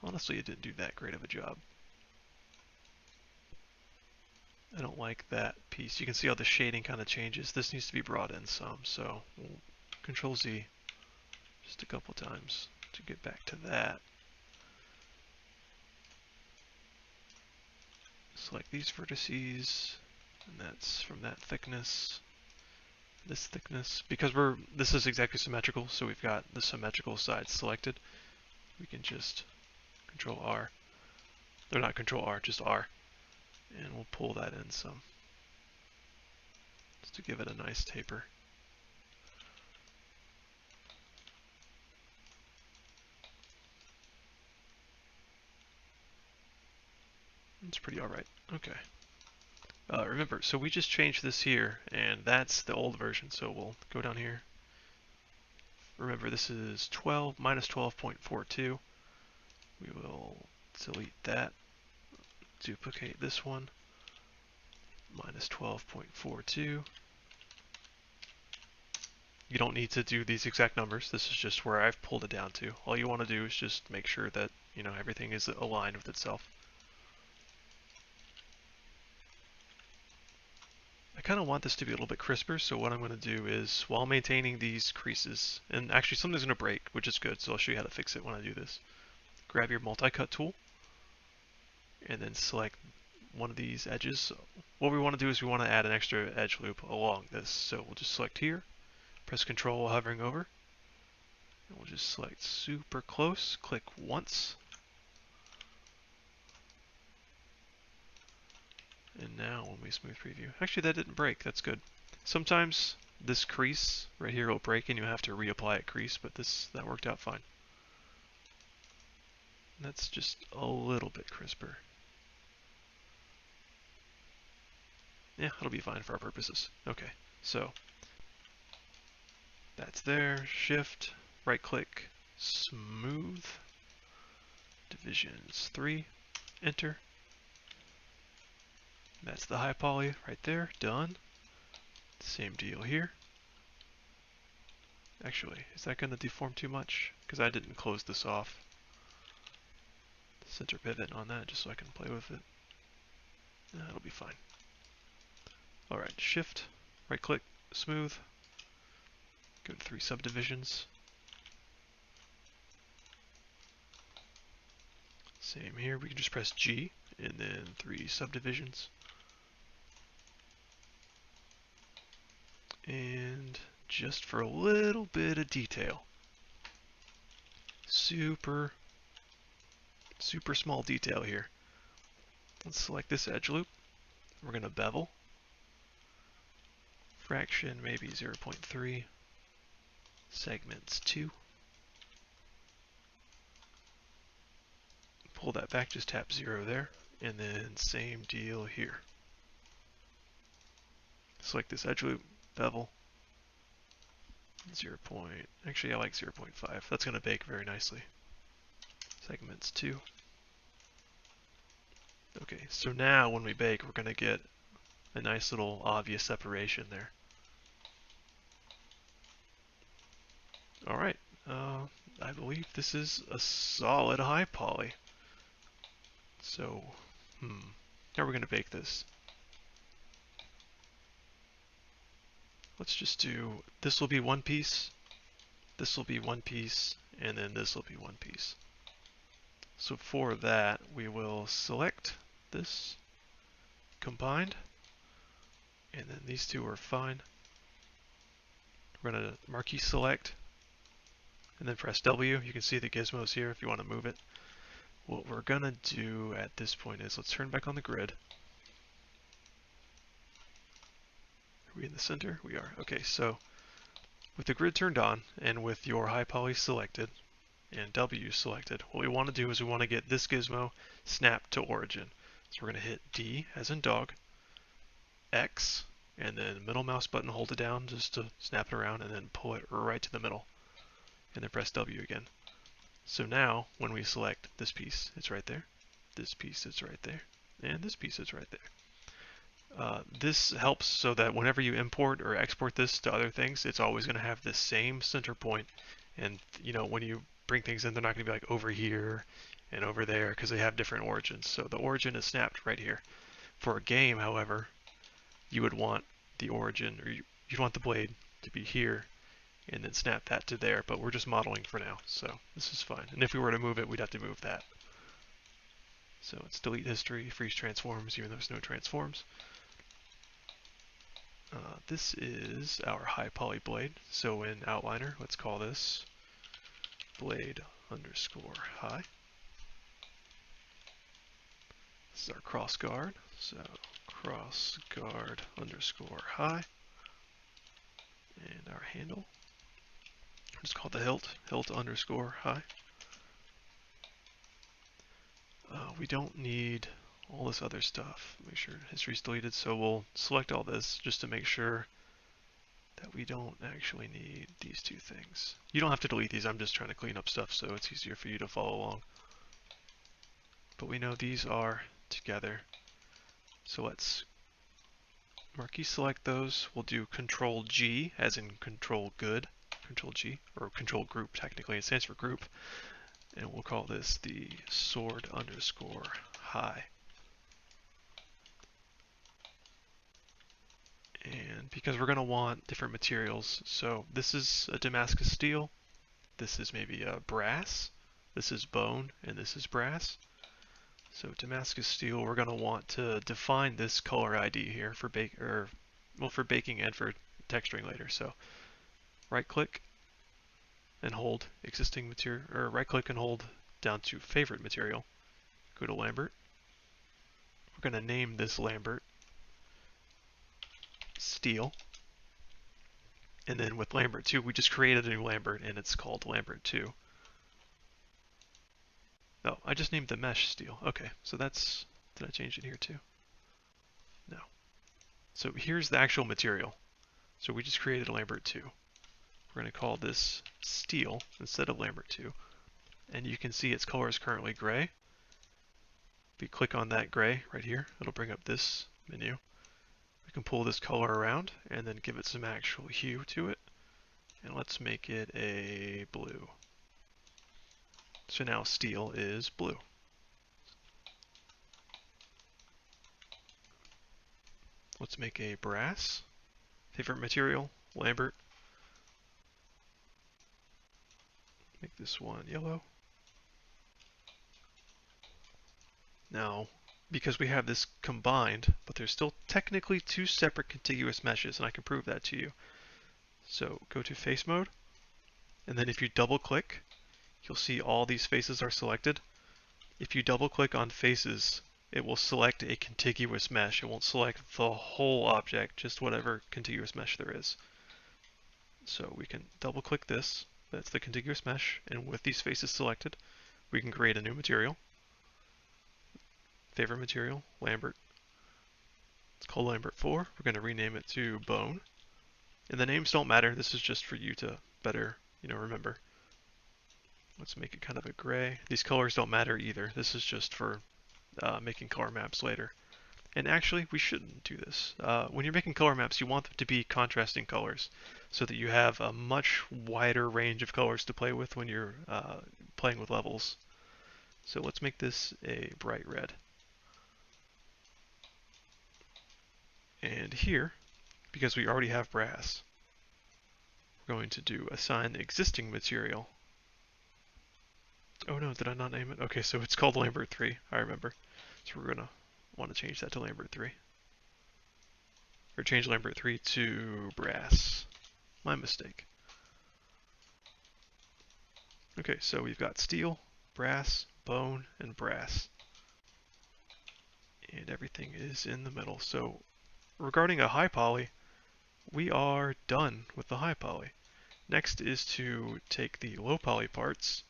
Honestly, it didn't do that great of a job. I don't like that piece. You can see how the shading kind of changes. This needs to be brought in some, so we'll Control Z just a couple times to get back to that. Select these vertices, and that's from that thickness, this thickness. Because this is exactly symmetrical, so we've got the symmetrical side selected. We can just Control R. Or not Control R, just R. And we'll pull that in some, just to give it a nice taper. It's pretty alright. Okay. Remember, so we just changed this here, and that's the old version, so we'll go down here. Remember, this is 12 minus 12.42. We will delete that, duplicate this one, minus 12.42. You don't need to do these exact numbers. This is just where I've pulled it down to. All you want to do is just make sure that, you know, everything is aligned with itself. I kind of want this to be a little bit crisper, so what I'm going to do is, while maintaining these creases, and actually something's going to break, which is good, so I'll show you how to fix it when I do this. Grab your multi-cut tool, and then select one of these edges. What we want to do is we want to add an extra edge loop along this, so we'll just select here, press Control while hovering over, and we'll just select super close, click once, and now when we smooth preview, actually that didn't break, that's good. Sometimes this crease right here will break and you have to reapply a crease, but that worked out fine. That's just a little bit crisper. Yeah, it'll be fine for our purposes. Okay, so that's there. Shift, right click, smooth, divisions 3, enter. That's the high poly right there, done. Same deal here. Actually, is that going to deform too much? Because I didn't close this off. Center pivot on that just so I can play with it. That'll be fine. Alright, shift, right click, smooth. Go to 3 subdivisions. Same here, we can just press G and then 3 subdivisions. And just for a little bit of detail, super small detail here. Let's select this edge loop. We're going to bevel. Fraction maybe 0.3. Segments 2. Pull that back, just tap 0 there. And then same deal here. Select this edge loop, bevel. 0. Actually, I like 0.5. That's going to bake very nicely. Segments 2. Okay, so now when we bake, we're going to get a nice little obvious separation there. Alright, I believe this is a solid high poly. So, how are we going to bake this? Let's just do, this will be one piece, this will be one piece, and then this will be one piece. So for that, we will select this, combined, and then these two are fine. We're going to marquee select, and then press W. You can see the gizmos here if you want to move it. What we're going to do at this point is, let's turn back on the grid. Are we in the center? We are. Okay, so with the grid turned on, and with your high poly selected, and W selected, what we want to do is we want to get this gizmo snapped to origin. So we're going to hit D as in dog, X, and then middle mouse button, hold it down just to snap it around, and then pull it right to the middle. And then press W again. So now, when we select this piece, it's right there. This piece is right there. And this piece is right there. This helps so that whenever you import or export this to other things, it's always going to have the same center point. And, you know, when you bring things in, they're not going to be like over here and over there because they have different origins. So the origin is snapped right here. For a game, however, you would want the origin, or you'd want the blade to be here, and then snap that to there, but we're just modeling for now, so this is fine. And if we were to move it, we'd have to move that. So let's delete history, freeze transforms, even though there's no transforms. This is our high poly blade. So in outliner, let's call this blade underscore high. This is our cross guard. So cross guard underscore high. And our handle. Just call it the hilt underscore high. We don't need all this other stuff. Make sure history's deleted, so we'll select all this just to make sure that we don't actually need these two things. You don't have to delete these, I'm just trying to clean up stuff so it's easier for you to follow along. But we know these are together. So let's marquee select those. We'll do Control G as in control good, Control G, or control group technically, it stands for group. And we'll call this the sword underscore high. And because we're going to want different materials, so this is a Damascus steel, this is maybe a brass, this is bone, and this is brass. So Damascus steel, we're going to want to define this color ID here for for baking and for texturing later. So right click and hold existing material, or right click and hold down to favorite material. Go to Lambert. We're going to name this Lambert steel. And then with Lambert 2, we just created a new Lambert and it's called Lambert 2. No, I just named the mesh steel. Okay, so that's, did I change it here too? No. So here's the actual material. So we just created a Lambert 2. We're going to call this steel instead of Lambert 2. And you can see its color is currently gray. If we click on that gray right here, it'll bring up this menu. We can pull this color around and then give it some actual hue to it. And let's make it a blue. So now steel is blue. Let's make a brass. Favorite material, Lambert. Make this one yellow. Now, because we have this combined, but there's still technically two separate contiguous meshes, and I can prove that to you. So go to face mode, and then if you double click, you'll see all these faces are selected. If you double click on faces, it will select a contiguous mesh. It won't select the whole object, just whatever contiguous mesh there is. So we can double click this, that's the contiguous mesh, and with these faces selected, we can create a new material. Favorite material, Lambert. It's called Lambert 4. We're going to rename it to Bone. And the names don't matter, this is just for you to better, remember. Let's make it kind of a gray. These colors don't matter either. This is just for making color maps later. And actually, we shouldn't do this. When you're making color maps, you want them to be contrasting colors so that you have a much wider range of colors to play with when you're playing with levels. So let's make this a bright red. And here, because we already have brass, we're going to do assign existing material. Oh no, did I not name it? Okay, so it's called Lambert 3, I remember. So we're going to want to change that to Lambert 3. Or change Lambert 3 to brass. My mistake. Okay, so we've got steel, brass, bone, and brass. And everything is in the middle. So regarding a high poly, we are done with the high poly. Next is to take the low poly parts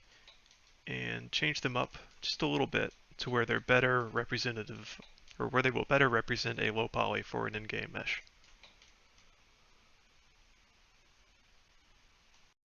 and change them up just a little bit to where they're better representative, or where they will better represent a low poly for an in-game mesh.